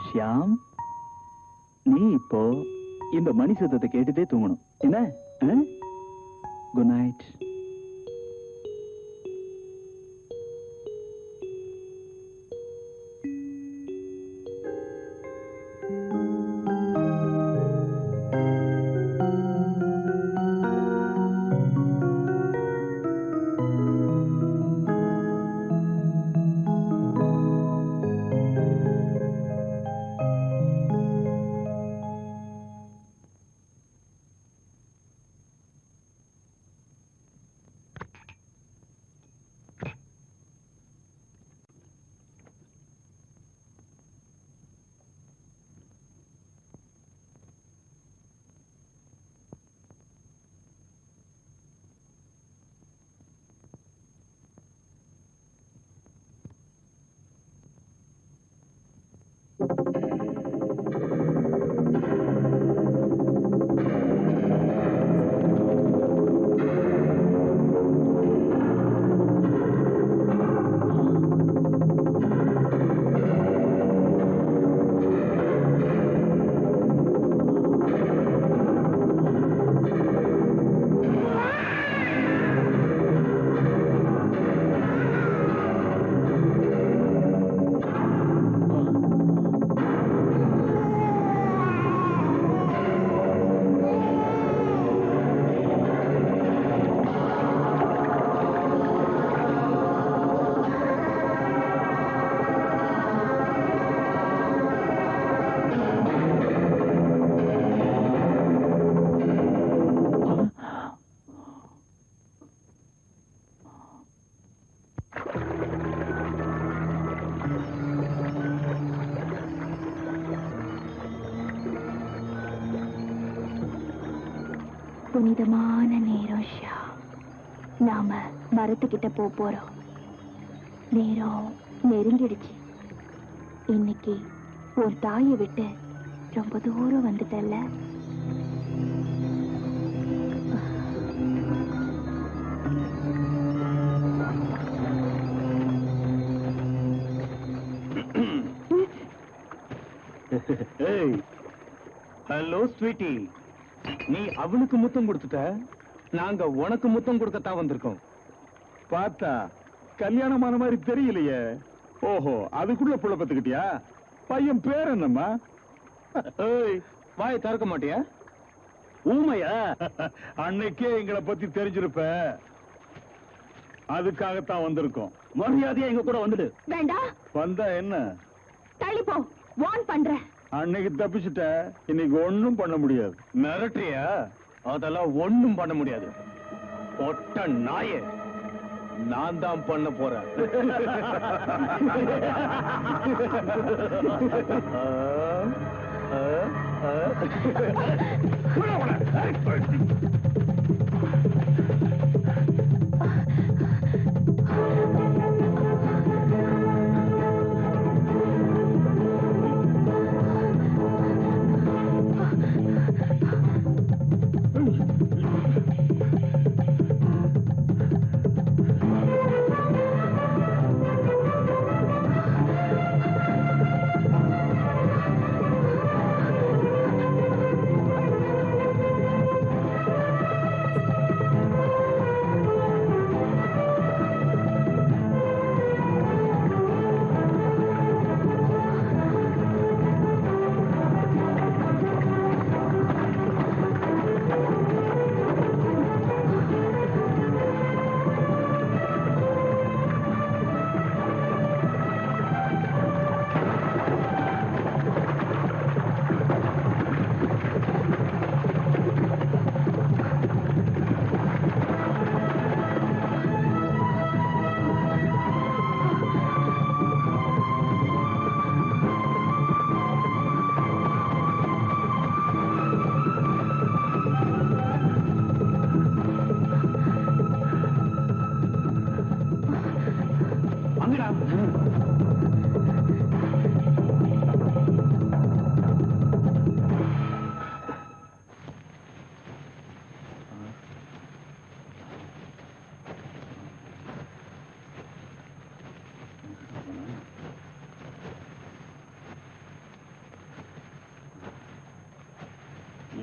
ஷியாம், நீ இப்போ இந்த மணி சத்தத்தை கேட்டுட்டே தூங்கணும். என்ன? Good night. புனிதமான நேரம் ஷா. நாம மரத்துக்கிட்ட போறோம். நேரம் நெருங்கிடுச்சு. இன்னைக்கு ஒரு தாயை விட்டு ரொம்ப தூரம் வந்துட்டல்ல. ஹலோ ஸ்வீட்டி, நீ அவளுக்கு முத்தம் கொடுத்துட்ட, நாங்க உனக்கு முத்தம் கொடுக்கத்தான் வந்திருக்கோம். பார்த்தா கல்யாணமான மாதிரி தெரியலையே. ஓஹோ, அதுக்குள்ள புள்ள பத்துக்கிட்டியா? பையன் பேர் என்னம்மா? வாயை திறக்க மாட்டியா? ஊமையா? அன்னைக்கே எங்களை பத்தி தெரிஞ்சிருப்ப. அதுக்காகத்தான் வந்திருக்கோம். மரியாதையா எங்க கூட வந்துடு. வேண்டாம். வந்தா என்ன? தள்ளி போ, வார்ன் பண்றேன். அன்னைக்கு தப்பிச்சுட்ட, இன்னைக்கு ஒண்ணும் பண்ண முடியாது. மிரட்டுறியா? அதெல்லாம் ஒண்ணும் பண்ண முடியாது. ஒட்ட நாயே, நான் தான் பண்ண போறேன்.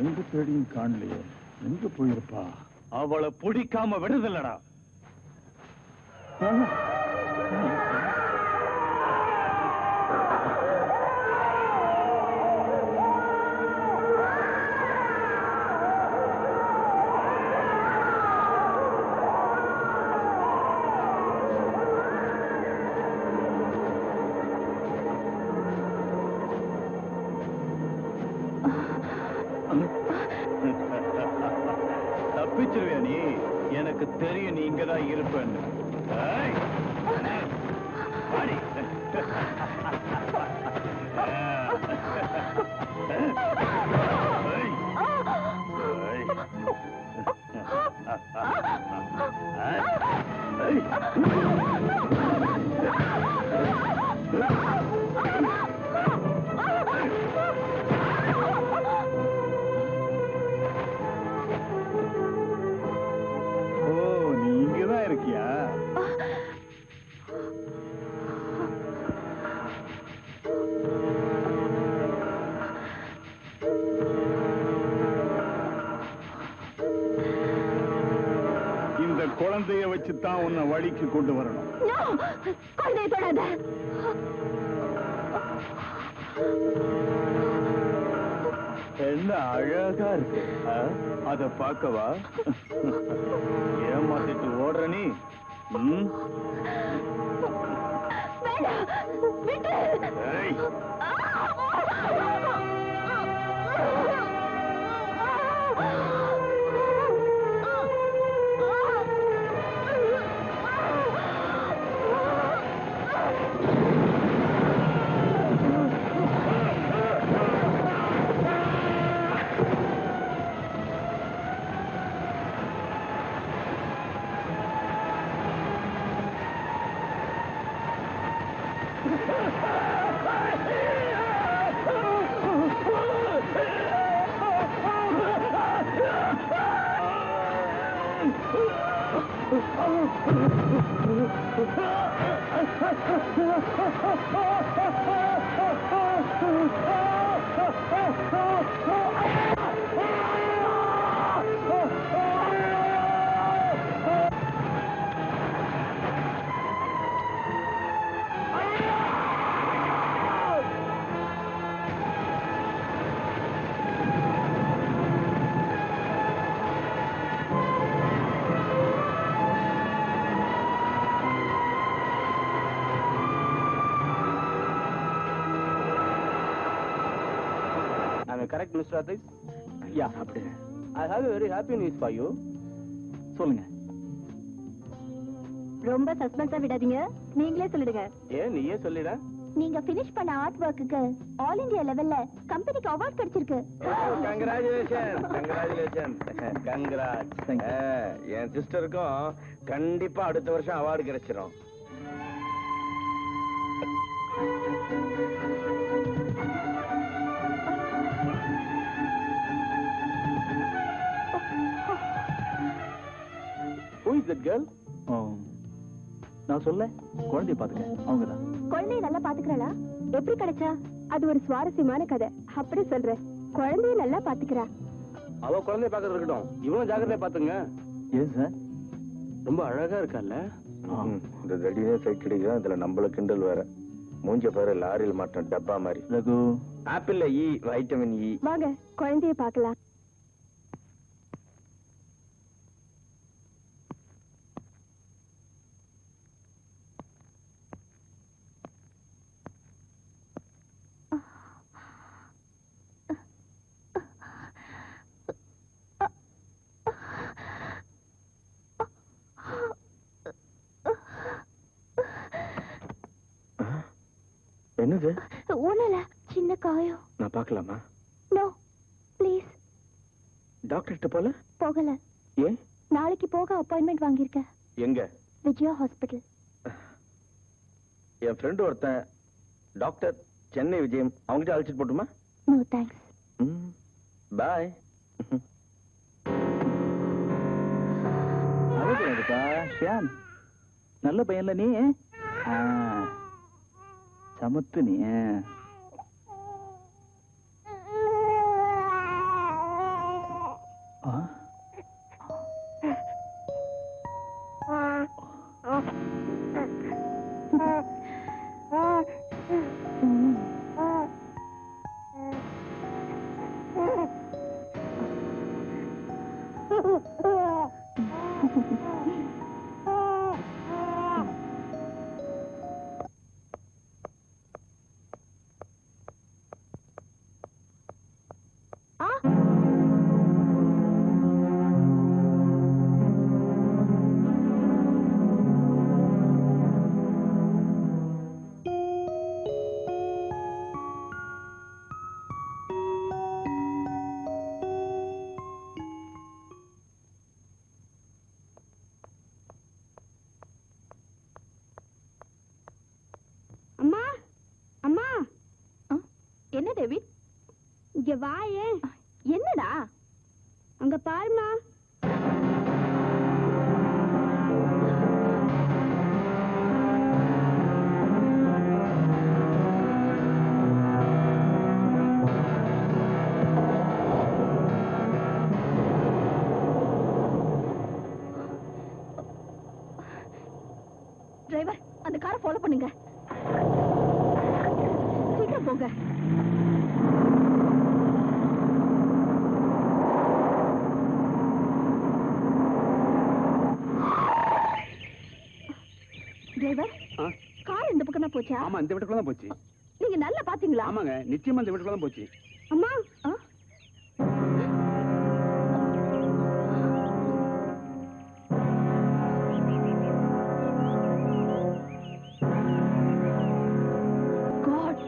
எங்க தேடியும் காணலையே. எங்க போயிருப்பா? அவளை பிடிக்காம விடுதலடா. தப்பிச்சிருவியா நீ? எனக்கு தெரியும் நீ இங்கதான் இருப்பேன்னு. ஏய், வாடி. ஓ, நீ இங்கதான் இருக்கியா? இந்த குழந்தைய வச்சுதான் உன்னை வழிக்கு கொண்டு வரணும். குழந்தைய தொடாத. என்ன அழகா இருக்கு. அத பார்க்கவா? ஏமாத்திட்டு ஓடுற நீ? வேண்டாம், விட்டு. ஏய், correct, Mr. Atis? Yeah, அப்படியே. I have a very happy news for you. சொல்லுங்க. ரொம்ப சஸ்பென்ஸா விடாதீங்க, நீங்களே சொல்லிடுங்க. ஏன் நீயே சொல்லிட? நீங்க finish பண்ண ஆர்ட் ஒர்க்குக்கு ஆல் இந்தியா லெவல்ல கம்பெனிக்கு அவார்ட் கிடைச்சிருக்கு. Congratulation, congratulation, congrats. Thank you. என் சிஸ்டருக்கும் கண்டிப்பா அடுத்த வருஷம் அவார்டு கிடைச்சிரும். Who is that girl? நான் சொல்ல குழந்தைய பாத்துக்க. அவங்கதான். குழந்தைய நல்லா பாத்துக்கறா? எப்படி கிடைச்சா? அது ஒரு சுவாரஸ்யமான கதை. அப்படி சொல்றேன். குழந்தைய நல்லா பாத்துக்கறா. அவ குழந்தைய பாக்குறது இருக்கட்டும், இவனும் ஜாக்கிரதையா பாத்துங்க. ஏன் சார்? ரொம்ப அழகா இருக்கல்ல? இந்த திடீர்னு சைக்கிடிக்கா, இதுல நம்மள கிண்டல் வேற. மூஞ்ச பாரு, லாரியில் மாட்டோம் டப்பா மாதிரி. ரகு, ஆப்பிள்ல இ, வைட்டமின் இ. வாங்க குழந்தைய பார்க்கலாம். என்னது? ஒண்ணுல சின்ன காயம். நான் பார்க்கலாமா? No please. டாக்டர்கிட்ட போல? போகல. ஏன்? நாளைக்கு போக அப்பாயின்மெண்ட் வாங்கியிருக்கேன். எங்க? விஜயா ஹாஸ்பிட்டல். என் ஃப்ரெண்டு ஒருத்தன் டாக்டர் சென்னை விஜயம், அவங்ககிட்ட அழைச்சிட்டு போட்டுமா? No thanks. பாய். அழகுப்பா ஷியான், நல்ல பையன்ல நீ. சமத்து நீ. அம்மா அம்மா என்ன டேவிட் இங்க வாயே. என்னடா அங்க பாருமா. டிரைவர் அந்த காரை ஃபாலோ பண்ணுங்க. சீக்கிரம் போங்க. டிரைவர் கார் இந்த பக்கம் தான் போச்சா? ஆமா, இந்த வீட்டுக்குள்ள தான் போச்சு. நீங்க நல்லா பாத்தீங்களா? ஆமாங்க, நிச்சயமா இந்த வீட்டுக்குள்ள தான் போச்சு. அம்மா God.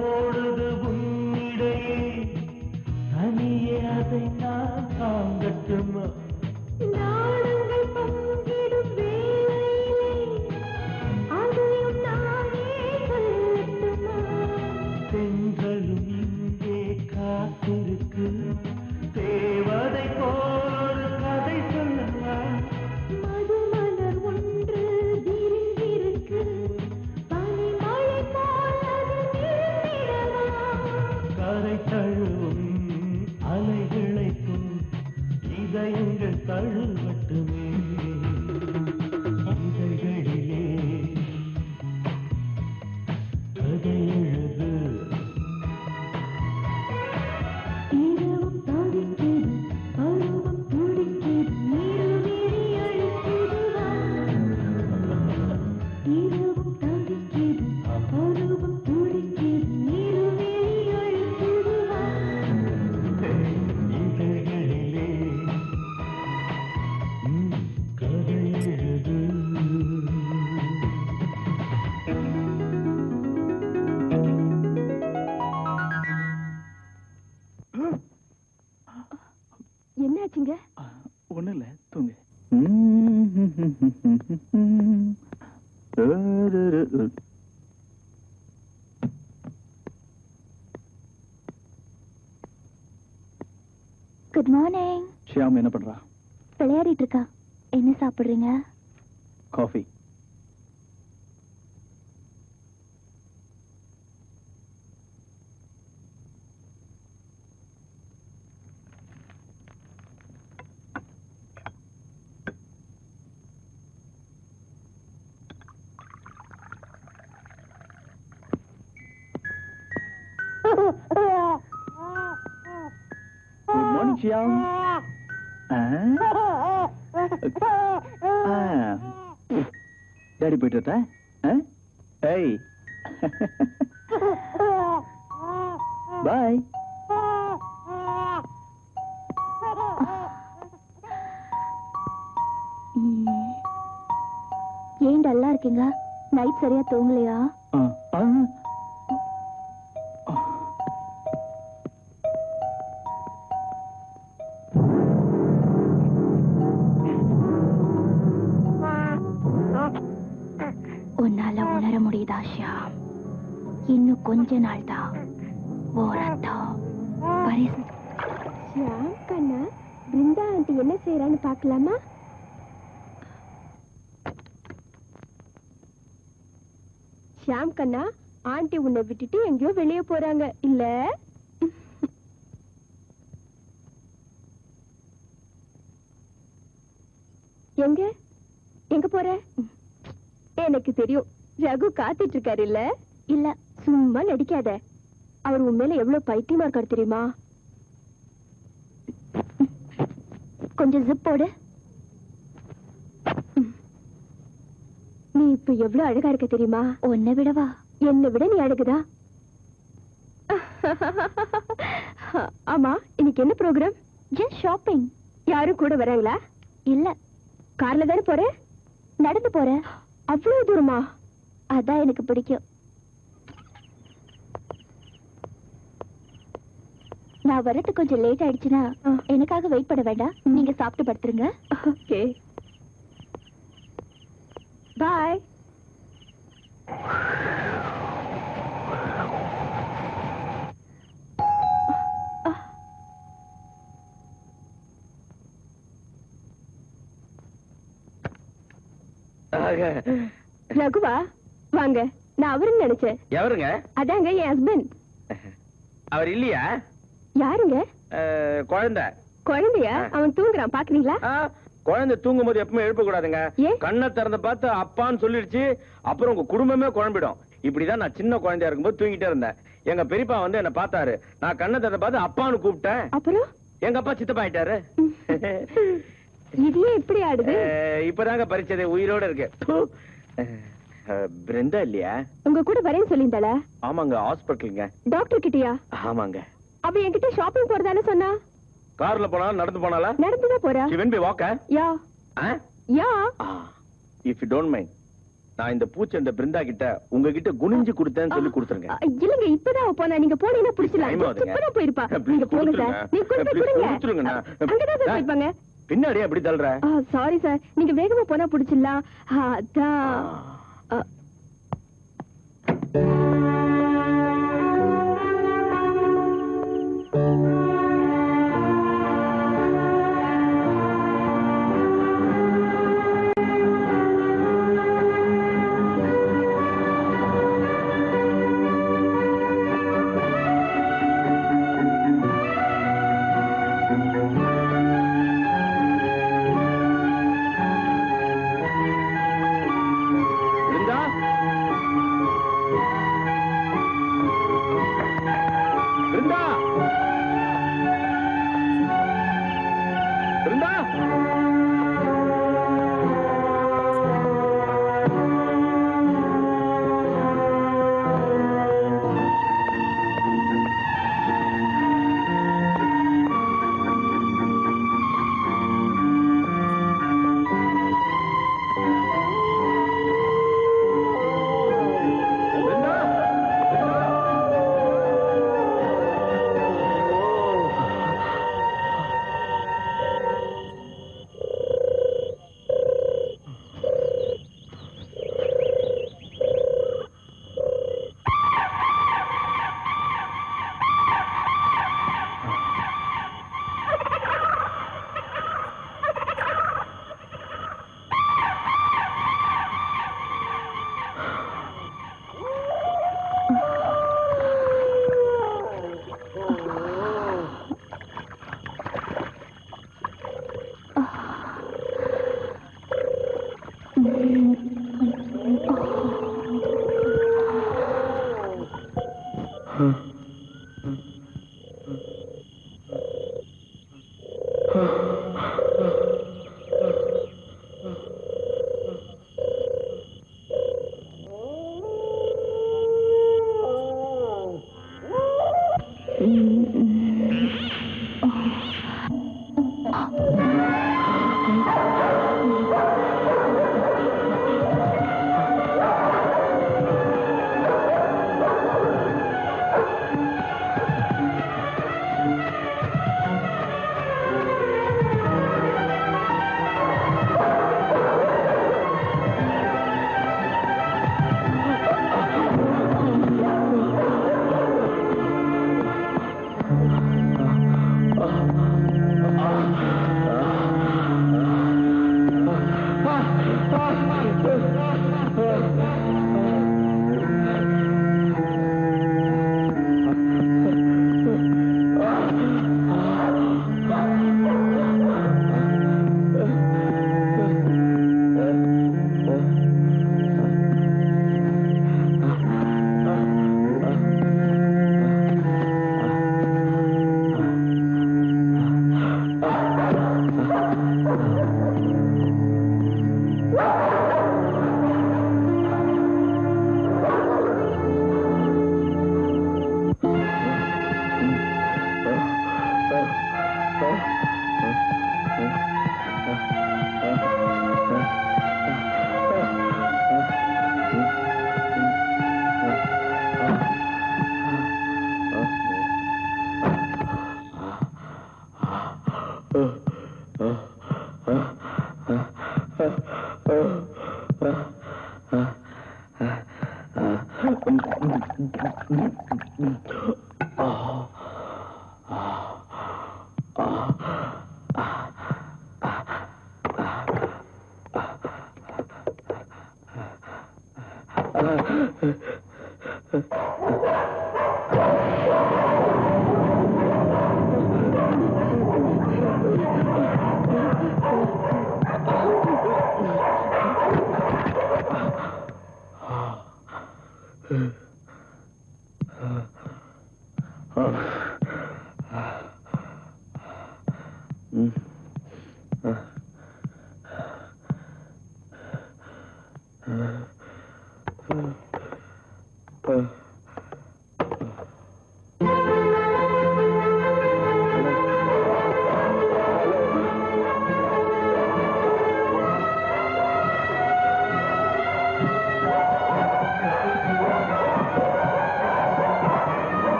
போடுது உன்னிடையே தனியே அதை நான் தாங்கட்டுமா நாடங்கள் பொங்கிடும் வேளையிலே அதையும் நானே சொல்லட்டுமா பெண்களும் இங்கே காத்திருக்கு தேவதை போல் கதை சொல்லலாம் மதுமலர் ஒன்று விரிந்திருக்கு பனிமழை போல் அது நீந்திடலாம் கரை தழுவும் அலைகளை போல் இதயங்கள் தழுவட்டுமே இதழ்களிலே கதை எழுது இரவும் தவிக்கிறது பருவம் துடிக்கிறது இருவிழி அழுத்திடுவா இரவும் தவிக்கிறது பருவம் துடிக்கிறது இருவிழி அழுத்திடுவா இதழ்களிலே கதை எழுது என்னாச்சுங்க ஒண்ணும் இல்ல தூங்கு குட் மார்னிங் ஷியாம் என்ன பண்றா? விளையாடிட்டு இருக்கா என்ன சாப்பிடுறீங்க coffee. Good morning Shyam. Daddy போயிட்டு ஏய் பாய். ஏன் டல்லா இருக்கீங்க நைட் சரியா தூங்கலையா உன்னால உணர முடியுதா ஷியாம் இன்னும் கொஞ்ச நாள் தான் ஓரட்டம் பரிசு ஷியாம் கண்ணா பிருந்தா ஆண்டி என்ன செய்யறான்னு பார்க்கலாமா ஷியாம் கண்ணா ஆண்டி உன்னை விட்டுட்டு எங்கேயோ வெளியே போறாங்க இல்ல எங்க எங்க போற எனக்கு தெரியும் ரகு காத்துட்டு இருக்காரு இல்ல இல்ல சும்மா நடிக்காத அவர் உண்மையில எவ்வளவு பைத்தியமா இருக்காரு தெரியுமா கொஞ்சம் ஜிப் போடு நீ இப்ப எவ்வளவு அழகா இருக்க தெரியுமா உன்னை விடவா என்னை விட நீ அழகுதா ஆமா இன்னைக்கு என்ன ப்ரோக்ராம் ஜஸ்ட் ஷாப்பிங் யாரும் கூட வராங்களா இல்ல கார்ல தானே போற நடந்து போற அவ்வளவு தூரமா அதான் எனக்கு பிடிக்கும் நான் வரது கொஞ்சம் லேட் ஆயிடுச்சுன்னா எனக்காக வெயிட் பண்ண வேண்டாம் நீங்க சாப்பிட்டு படுத்துருங்க ஓகே பாய் ரகுவா வாங்க நான் அவருன்னு நினைச்சேன் எவருங்க? அதாங்க என் ஹஸ்பண்ட் அவர் இல்லையா? யாருங்க குழந்தை. குழந்தையா அவன் தூங்குறான் பாக்குறீங்களா குழந்தை தூங்கும் போது எப்பவுமே எழுப்ப கூடாதுங்க. ஏன்? கண்ணை திறந்து பார்த்து அப்பான்னு சொல்லிடுச்சு அப்புறம் உங்க குடும்பமே குழம்பிடும். இப்படிதான் நான் சின்ன குழந்தையா இருக்கும்போது தூங்கிட்டே இருந்தேன். எங்க பெரியப்பா வந்து என்ன பார்த்தாரு. நான் கண்ணை திறந்து பார்த்து அப்பான்னு கூப்பிட்டேன். அப்புறம் எங்க அப்பா சித்தப்பா ஆயிட்டாரு. இது ஏன் இப்படி ஆடுது இப்பதாங்க பரிச்சது உயிரோட இருக்கு. பிருந்தா இல்லையா? உங்க கூட வரேன்னு சொல்லியிருந்தாளா ஆமாங்க ஹாஸ்பிட்டலுங்க. டாக்டர் கிட்டயா ஆமாங்க. அவ என்கிட்ட ஷாப்பிங் போறதானே சொன்னா கார்ல போனாலும் நடந்து போனாலா? நடந்துதான் போறா She went by walk, yeah huh? Yeah If you don't mind, நான் இந்த பூச்செண்ட பிருந்தா கிட்ட உங்ககிட்ட குனிஞ்சு கொடுத்தேன்னு சொல்லி கொடுத்துருங்க. இல்லங்க இப்பதான் போனா நீங்க போனீங்கன்னா புடிச்சலாம். இப்பதான் போயிருப்பா. நீங்க போங்க சார். நீங்க கொடுங்க. அங்கதான் சார் போய்ப்பாங்க. பின்னாடியே அப்படி தள்ளுற. சாரி சார், நீங்க வேகமா போனா புடிச்சிடலாம். அதான்.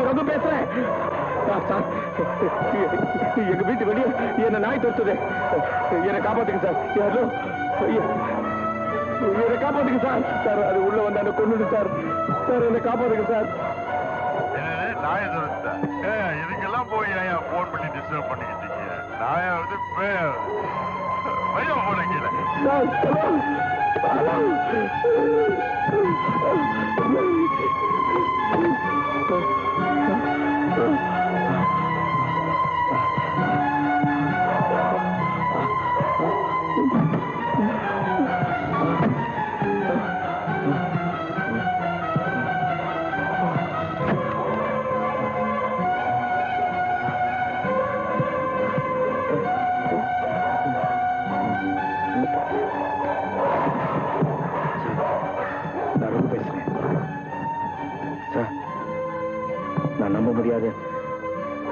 ரகு பேசுறேன். எங்க வீட்டு வெளியே என்ன நாய் தொடுத்தது. என்னை காப்பாத்துங்க சார். யாரோ என்னை காப்பாத்துங்க சார். சார் அது உள்ள வந்து அந்த கொண்டு சார். சார் என்னை காப்பாத்துங்க சார். நாயை தொடுத்தா இதுக்கெல்லாம் போய் ஏன் போன் பண்ணி டிஸ்டர்ப் பண்ணிக்கிட்டு இருக்கீங்க? நாயை வந்து பையன் போன கீழே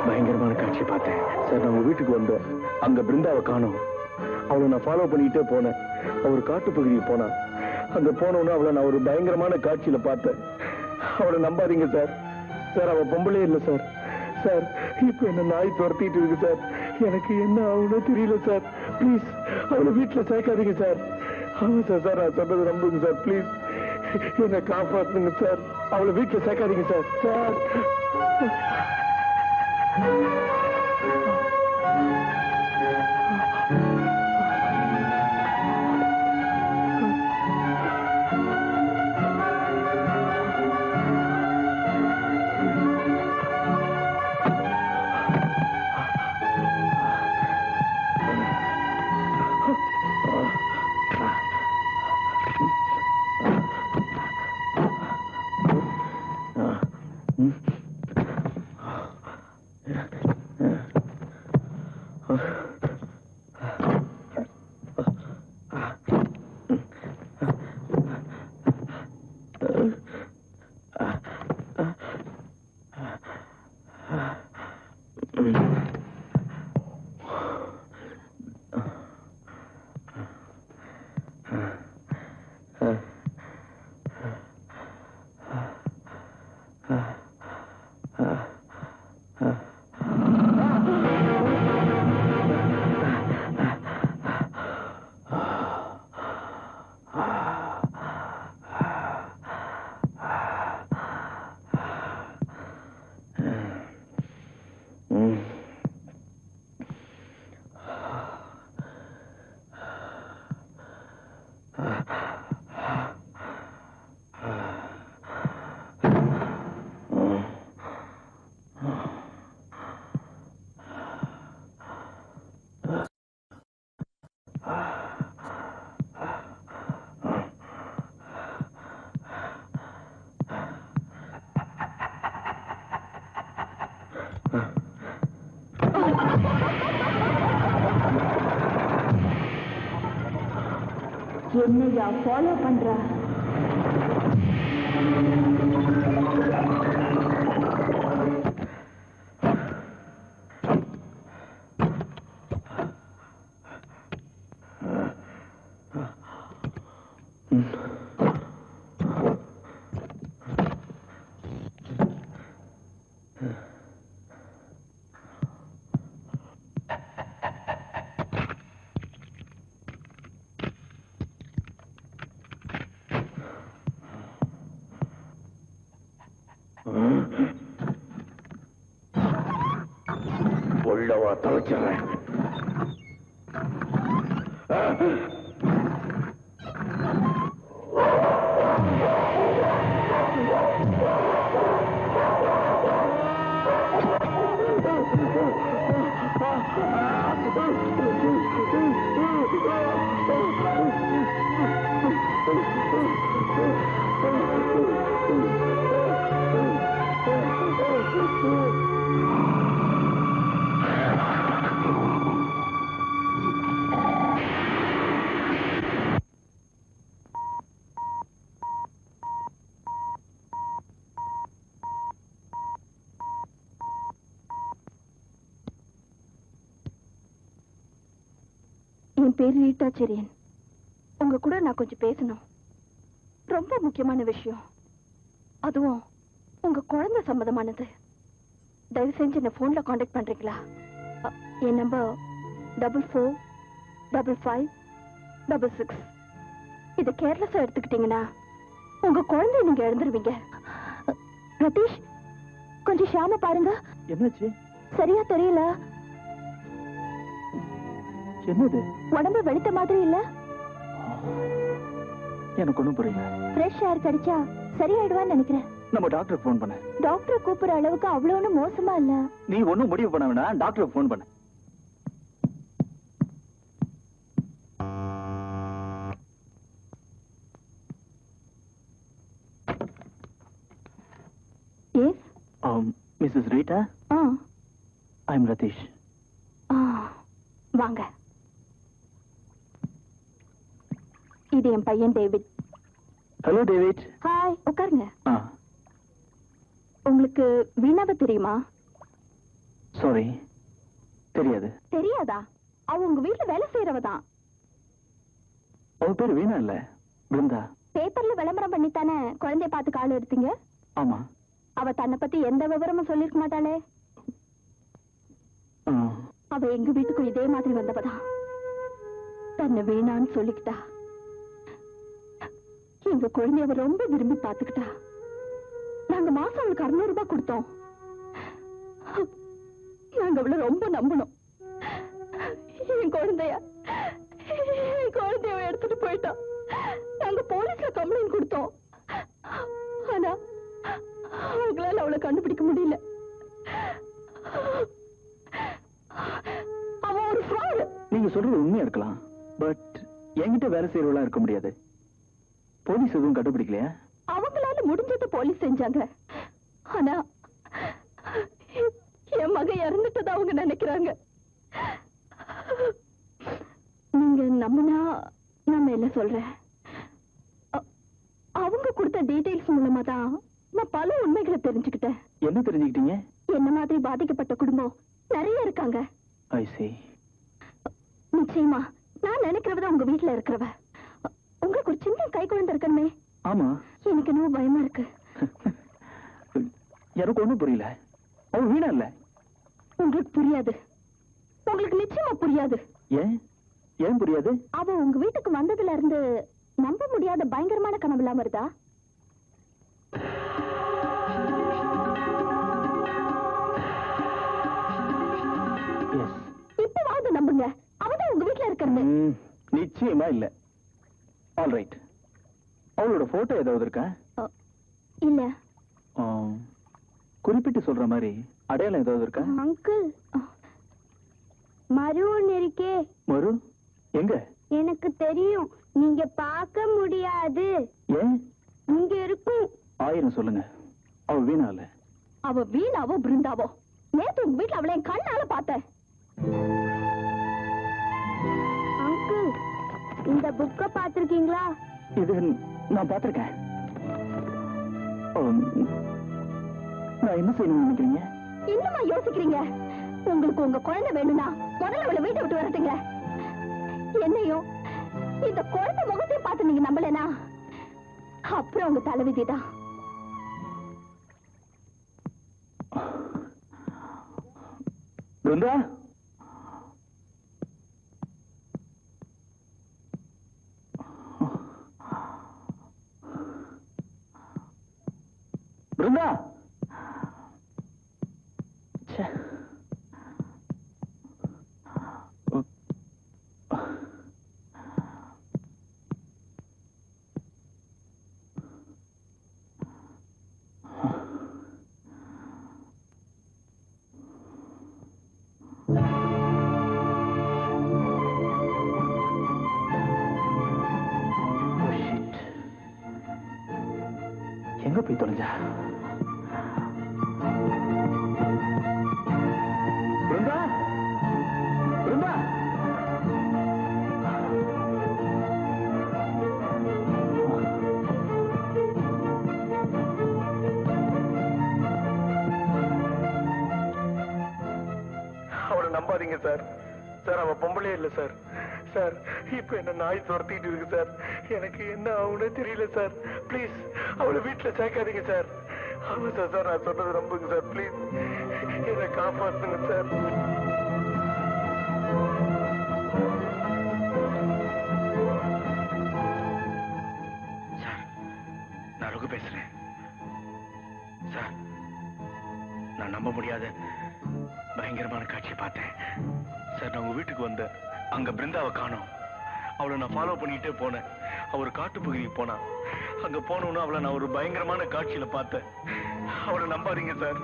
பயங்கரமான காட்சி பார்த்தேன் சார். நான் உங்க வீட்டுக்கு வந்தேன். அங்க பிருந்தாவை காணோம். அவளை நான் ஃபாலோ பண்ணிக்கிட்டே போனேன். அவர் காட்டுப்பகுதிக்கு போனா. அங்க போனோன்னு அவளை நான் ஒரு பயங்கரமான காட்சியில பார்த்தேன். அவளை நம்பாதீங்க சார். சார் அவ பொம்பளே இல்லை சார். சார் இப்ப என்ன நாய் துரத்திட்டு இருக்கு சார். எனக்கு என்ன ஆகுன்னு தெரியல சார். ப்ளீஸ் அவளை வீட்டுல சேர்க்காதீங்க சார். ஆமா சார். சார் நான் சொன்னது நம்புங்க சார். ப்ளீஸ் என்ன காப்பாத்துங்க சார். அவளை வீட்டுல சேர்க்காதீங்க சார். சார் என்னையா ஃபாலோ பண்ற? உள்ளவா தொலைச்சிடுறேன். என் பேரு ரீட்டா செரியன். உங்க கூட நான் கொஞ்சம் பேசணும். ரொம்ப முக்கியமான விஷயம். அதுவும் உங்க குழந்தை சம்பந்தமானது. தயவு செஞ்சு என்ன போன்ல காண்டாக்ட் பண்றீங்களா? என் நம்பர் 445556. இது கேர்லெஸ்ஸா எடுத்துக்கிட்டீங்கன்னா உங்க குழந்தைய நீங்க எழுந்துருவீங்க. ரதீஷ், கொஞ்சம் ஷாம பாருங்க. என்னாச்சு? சரியா தெரியல. என்னது? உடம்பு வெளுத்த மாதிரி இல்ல? எனக்கு ஒண்ணும் புரியல. ஃப்ரெஷ் ஏர் கிடைச்சா சரியாயிடுவான்னு நினைக்கிறேன். நம்ம டாக்டருக்கு ஃபோன் பண்ண. டாக்டரை கூப்பிடுற அளவுக்கு அவ்வளவு ஒண்ணும் மோசமா இல்ல. நீ ஒண்ணும் முடிவு பண்ண வேண்டாம், டாக்டருக்கு ஃபோன் பண்ண. Yes. Mrs Rita, I am Ratheesh. வாங்க. இது என் பையன் டேவிட். Hello David. ஹாய், உட்காருங்க. உங்களுக்கு வீணாவை தெரியுமா? சாரி, தெரியாது. தெரியாதா? அவ உங்க வீட்டுல வேலை செய்யறவதான். அவ பேர் வீணா இல்ல, பிருந்தா. பேப்பர்ல விளம்பரம் பண்ணித்தானே குழந்தைய பார்த்து கால் எடுத்தீங்க? ஆமா. அவ தன்னை பத்தி எந்த விவரமும் சொல்லிருக்க மாட்டாளே. அவ எங்க வீட்டுக்கும் இதே மாதிரி வந்தவதான். தன்னை வீணான்னு சொல்லிக்கிட்டா. எங்க குழந்தைய அவ ரொம்ப விரும்பி பாத்துக்கிட்டா. நாங்க மாசம் அவளுக்கு 600 ரூபாய் கொடுத்தோம். நாங்க அவளை ரொம்ப நம்பணும். என் குழந்தைய எடுத்துட்டு போயிட்டான். நாங்க போலீஸ்ல கம்ப்ளைண்ட் கொடுத்தோம். ஆனா அவங்களால அவளை கண்டுபிடிக்க முடியல. அவன் ஒரு fraud. நீங்க சொல்றது உண்மையா இருக்கலாம், பட் என்கிட்ட வேலை செய்யறவளா இருக்க முடியாது. போலீஸ் எதுவும் கண்டுபிடிக்கலையா? அவங்களால முடிஞ்சது போலீஸ் செஞ்சாங்க. ஆனா என் மகன் இறந்துட்டதா அவங்க நினைக்கிறாங்க. நீங்க நம்பினா நான் மேல சொல்றேன். அவங்க கொடுத்த டீடைல்ஸ் மூலமா தான் நான் பல உண்மைகளை தெரிஞ்சுக்கிட்டேன். என்ன தெரிஞ்சுக்கிட்டீங்க? என்ன மாதிரி பாதிக்கப்பட்ட குடும்பம் நிறைய இருக்காங்க. I see. நிச்சயமா நான் நினைக்கிறவ உங்க வீட்டுல இருக்கிறவ. உங்களுக்கு ஒரு சின்ன கை குழந்தை இருக்கணுமே. ஆமா. எனக்கு என்னவோ பயமா இருக்கு. எனக்கு ஒண்ணும் புரியல. அவ வீணா இல்ல. உங்களுக்கு புரியாது. உங்களுக்கு நிச்சயமா புரியாது. ஏன்? ஏன் புரியாது? அவ உங்க வீட்டுக்கு வந்ததுல இருந்து நம்ப முடியாத பயங்கரமான கனவுலாம் வருதா? இப்பவாவது நம்புங்க. அவதான் உங்க வீட்டுல இருக்கிறது. நிச்சயமா இல்ல. All right. அவளோட போட்டோ ஏதாவது இருக்கா? இல்ல. குறிப்பிட்டு சொல்ற மாதிரி அடையாளம் ஏதாவது இருக்கா? அங்கிள், மறு ஒண்ணு இருக்கே. மறு? எங்க? எனக்கு தெரியும். நீங்க பார்க்க முடியாது. ஏன்? இங்க இருக்கும். 1000 சொல்லுங்க. அவ வீணா இல்ல. அவ வீணாவோ பிருந்தாவோ, நேத்து உங்க வீட்டுல அவளை என் கண்ணால பார்த்தேன். அங்கிள், இந்த புக்க பாத்திருக்கீங்களா? இது நான் பார்த்திருக்கேன். நான் என்ன செய்யணும்னு நினைக்கிறீங்க? என்னமா யோசிக்கிறீங்க? உங்களுக்கு உங்க குழந்தை வேணும்னா முதல்ல அவளை வீட்டை விட்டு வரட்டுங்க. என்னையும் இந்த குழந்தை முகத்தையும் பார்த்து நீங்க நம்பலனா அப்புறம் உங்க தலைவிதிதான். பிருந்தா, பிருந்தா. எங்க போய் தொலைஞ்சா? பிருந்தா, பிருந்தா. அவரை நம்பாதீங்க சார். சார், அவ பொம்பளையே இல்ல சார். சார், இப்ப என்ன நாய் துரத்திட்டு இருக்கு சார். எனக்கு என்ன ஆகும்னு தெரியல சார். ப்ளீஸ் அவளை வீட்டுல சேர்க்காதீங்க சார். ஆமா சார், நான் சொன்னது நம்புங்க சார், ப்ளீஸ். என்னை காப்பாத்துங்க சார். சார், நான் ரகு பேசுறேன். சார், நான் நம்ப முடியாத பயங்கரமான காட்சியை பார்த்தேன். சார், நான் உங்க வீட்டுக்கு வந்தேன். அங்க பிருந்தாவை காணோம். அவளை நான் ஃபாலோ பண்ணிட்டே போனேன். அவர் காட்டுப்பகுதிக்கு போனா. அங்க போனோன்னு அவளை நான் ஒரு பயங்கரமான காட்சியில பார்த்தேன். அவளை நம்பாதீங்க சார்.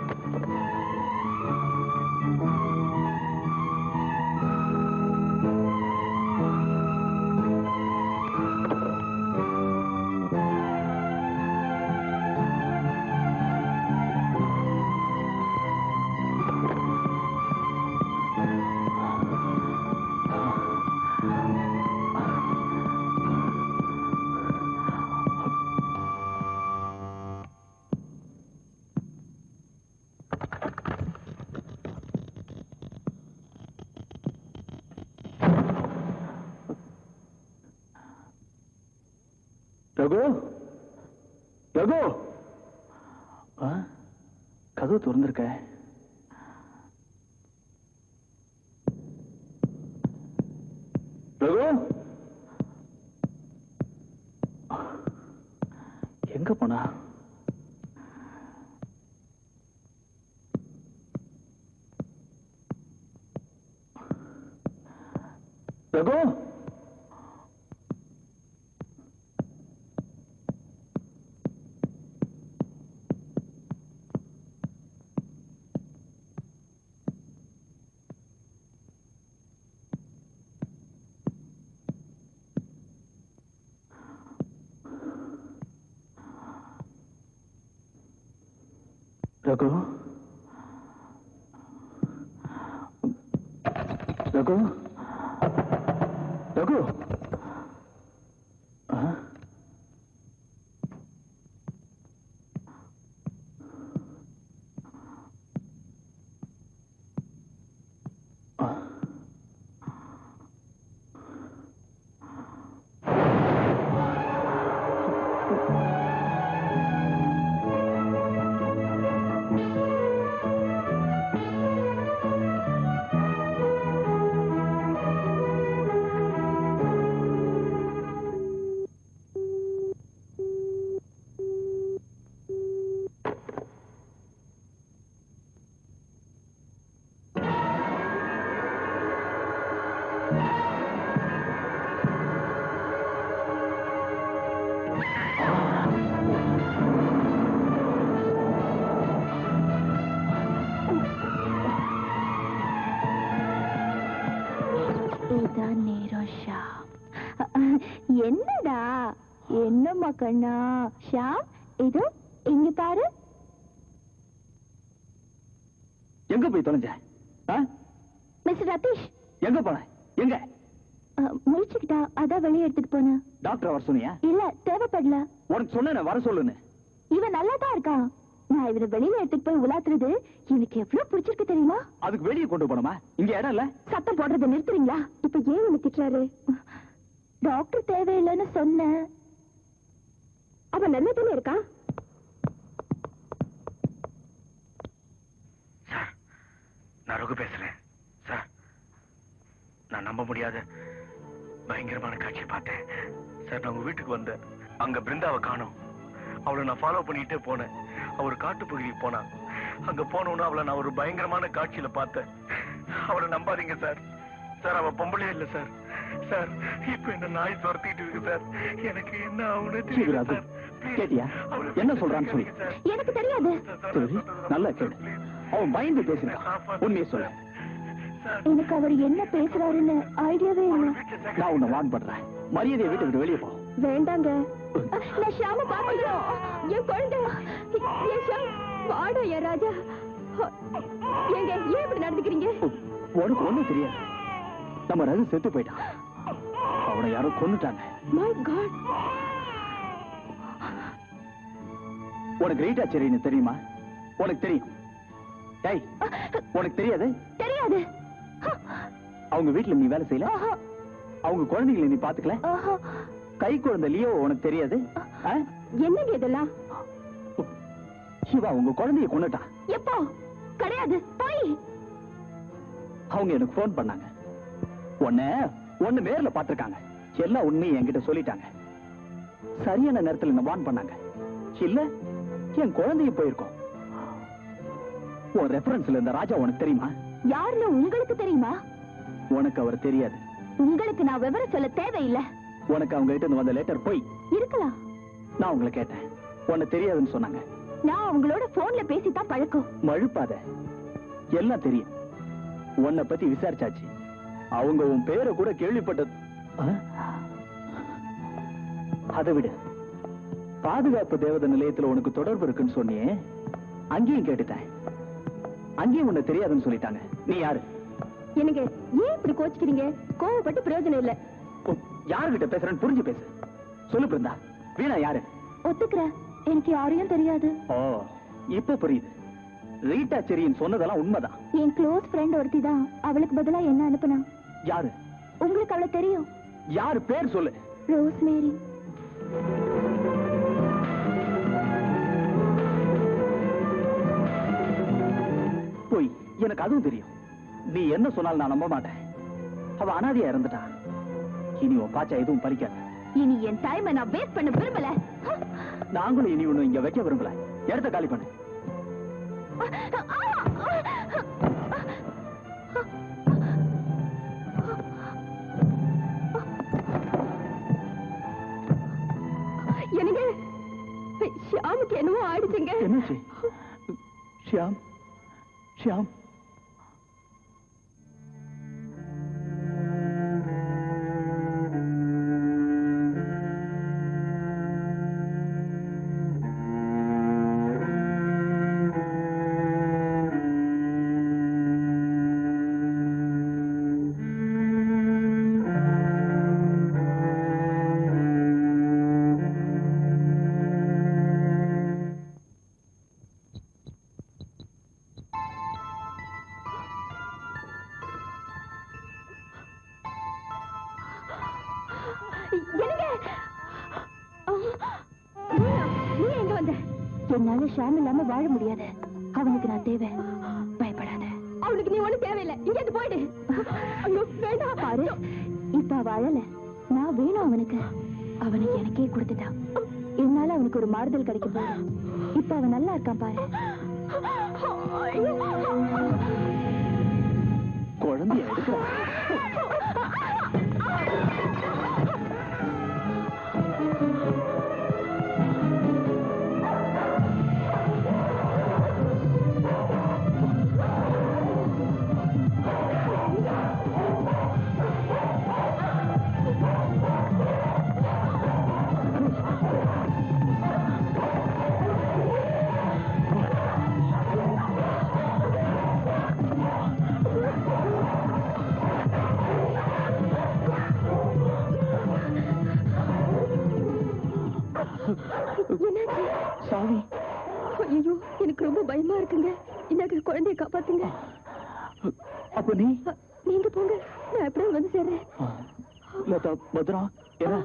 ரகு, ரகு, கதவு திறந்திருக்க. ரகு, எங்க போனா? ரகு, ரகு, ரகு, ரகு, என்னடா என்னம்மா கண்ணா? ஷாம், இதோ இங்க பாரு. எங்க போய் தொலைஞ்ச? மிஸ்டர் ரதீஷ், எங்க போன? எங்க முடிச்சுக்கிட்டா? அதான் வெளியே எடுத்துட்டு போன. டாக்டர் வர சொன்னியா? இல்ல, தேவைப்படல. உனக்கு சொன்ன வர சொல்லுன்னு. இவன் நல்லா தான் இருக்கான். நான் இவனை வெளியில எடுத்துட்டு போய் உலாத்துறது எனக்கு எவ்வளவு பிடிச்சிருக்கு தெரியுமா? அதுக்கு வெளியே கொண்டு போனோமா? இங்க இடம் இல்ல. சத்தம் போடுறதை நிறுத்துறீங்களா? இப்ப ஏன் உன்னை திட்டுறாரு? டாக்டர் தேவையில்லைன்னு சொன்ன. அவன் நல்லா தானே இருக்கான். சார், நான் ரகு பேசுறேன். சார், நான் நம்ப முடியாத பயங்கரமான காட்சியை பார்த்தேன். சார், நான் உங்க வீட்டுக்கு வந்தேன். அங்க பிருந்தாவை காணோம். அவளை நான் ஃபாலோ பண்ணிட்டே போனேன். அவர் காட்டுப்பகுதிக்கு போனா. அங்க போனோன்னு அவளை நான் ஒரு பயங்கரமான காட்சியில பார்த்தேன். அவளை நம்பாதீங்க சார். சார், அவ பொம்பளையே இல்ல சார். சார், இப்ப என்ன நாய் துரத்திட்டு இருக்கு சார். எனக்கு என்ன ஆகுன்னு தெரியல சார். கேட்டியா என்ன சொல்றான்னு சொல்லி? எனக்கு தெரியாது. சரி, நல்லா கேளு. அவன் பயந்து பேசுறான். உண்மையை சொல்ல. எனக்கு அவர் என்ன பேசுறாருன்னு ஐடியாவே இல்லை. நான் உன்னை வார்ன் பண்றேன். மரியாதையை வீட்டை விட்டு வெளியே போ. வேண்டாங்க. நான் ஷாம பாக்கணும். என் குழந்தை. என் ஷாம், வாடா என் ராஜா. ஏங்க ஏன் இப்படி நடந்துக்கிறீங்க? உனக்கு ஒண்ணும் தெரியாது. நம்ம ரகு செத்து போயிட்டான். அவனை யாரோ கொன்னுட்டாங்க. My god. உனக்கு ரீட்டா செரின்னு தெரியுமா? உனக்கு தெரியும். டேய், உனக்கு தெரியாது? தெரியாது. அவங்க வீட்டுல நீ வேலை செய்யல. அவங்க குழந்தைகளை நீ பாத்துக்கல. கை குழந்தை லியோ உனக்கு தெரியாது? என்னங்க இதெல்லாம்? சிவா உங்க குழந்தைய கொன்னுட்டான். எப்போ? கிடையாது, போய். அவங்க எனக்கு போன் பண்ணாங்க. ஒன்னு நேர்ல பாத்துருக்காங்க. எல்லா உண்மையும் என்கிட்ட சொல்லிட்டாங்க. சரியான நேரத்துல என்ன வார்ன் பண்ணாங்க. இல்ல என் குழந்தைய போயிருக்கோம். உன் ரெஃபரன்ஸ்ல இருந்த ராஜா உனக்கு தெரியுமா? யாருன்னு உங்களுக்கு தெரியுமா? உனக்கு அவர் தெரியாது. உங்களுக்கு நான் விவரம் சொல்ல தேவையில்லை. உனக்கு அவங்க கிட்ட இருந்து வந்த லெட்டர் போய் இருக்கலாம். நான் உங்களை கேட்டேன். உனக்கு தெரியாதுன்னு சொன்னாங்க. நான் அவங்களோட போன்ல பேசித்தான் பழக்கம். மழுப்பாத, எல்லாம் தெரியும். உன்னை பத்தி விசாரிச்சாச்சு. அவங்க உன் பேரை கூட கேள்விப்பட்டது. அதை விடு, பாதுகாப்பு தேவதை நிலையத்துல உனக்கு தொடர்பு இருக்குன்னு சொன்னியே, அங்கேயும் கேட்டுட்டேன். அங்கேயும் உன்னை தெரியாதுன்னு சொல்லிட்டாங்க. நீ யாரு? எனக்கு ஏன் இப்படி கோச்சிக்கிறீங்க? கோவப்பட்டு பிரயோஜனம் இல்ல. யாருகிட்ட பேசுறேன்னு புரிஞ்சு பேசு. சொல்லு பிருந்தா, வீணா யாரு? ஒத்துக்கிறேன், எனக்கு யாரையும் தெரியாது. ஓ, இப்ப புரியுது. ரீட்டா செரியின் சொன்னதெல்லாம் உண்மைதான். என் க்ளோஸ் ஃப்ரெண்ட் ஒருத்தி தான் அவளுக்கு பதிலா என்ன அனுப்புனா. யாரு? உங்களுக்கு அவளை தெரியும். யாரு? பேர் சொல்லு. ரோஸ் மேரி. போய், எனக்கு அதுவும் தெரியும். நீ என்ன சொன்னாலும் நான் நம்ப மாட்டேன். அவ அனாதையா இருந்துட்டா. இனி உன் பாச்சா எதுவும் பறிக்காத. இனி என் டைமை நான் வேஸ்ட் பண்ண விரும்பல. நாங்களும் இனி ஒண்ணு இங்க வைக்க விரும்பல. இடத்த காலி பண்ணு. எனக்கு ஷியாமுக்கு என்னமோ ஆயிடுச்சுங்க. என்னாச்சு? ஷியாம், ஷியாம். என்னால ஷாம் இல்லாம வாழ முடியாது. அவனுக்கு நான் தேவை. பயப்படாத. அவனுக்கு நீ ஒண்ணு தேவையில்லை. இங்க போயிடு. வேண்டாம் பாரு, இப்ப வாழல. நான் வேணும் அவனுக்கு. அவனை எனக்கே கொடுத்துட்டான். என்னால அவனுக்கு ஒரு மாறுதல் கிடைக்க போகுது. இப்ப அவன் நல்லா இருக்கான் பாரு. குழந்தைய எடுக்கிறான். சாவி. ஐயோ, எனக்கு ரொம்ப பயமா இருக்குங்க. இந்த குழந்தைய காப்பாத்துங்க. அப்ப நீங்க போங்க, நான் எப்படியும் வந்து சேர்றேன். லதா, பத்ரா, என்ன?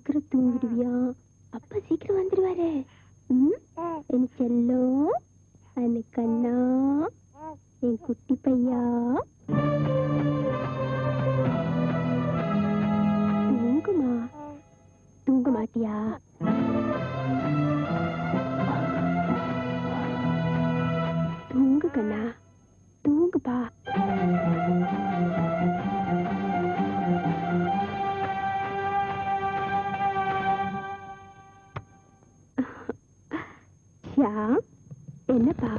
சீக்கிரம் தூங்கிடுவியா? அப்பா சீக்கிரம் வந்துருவாரு. என் செல்லம், என் கண்ணா, என் குட்டி பையா. தூங்குமா? தூங்க மாட்டியா? தூங்கு கண்ணா, தூங்குப்பா. ஷியாம், என்னப்பா?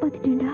காப்பாத்திட்டேன்டா.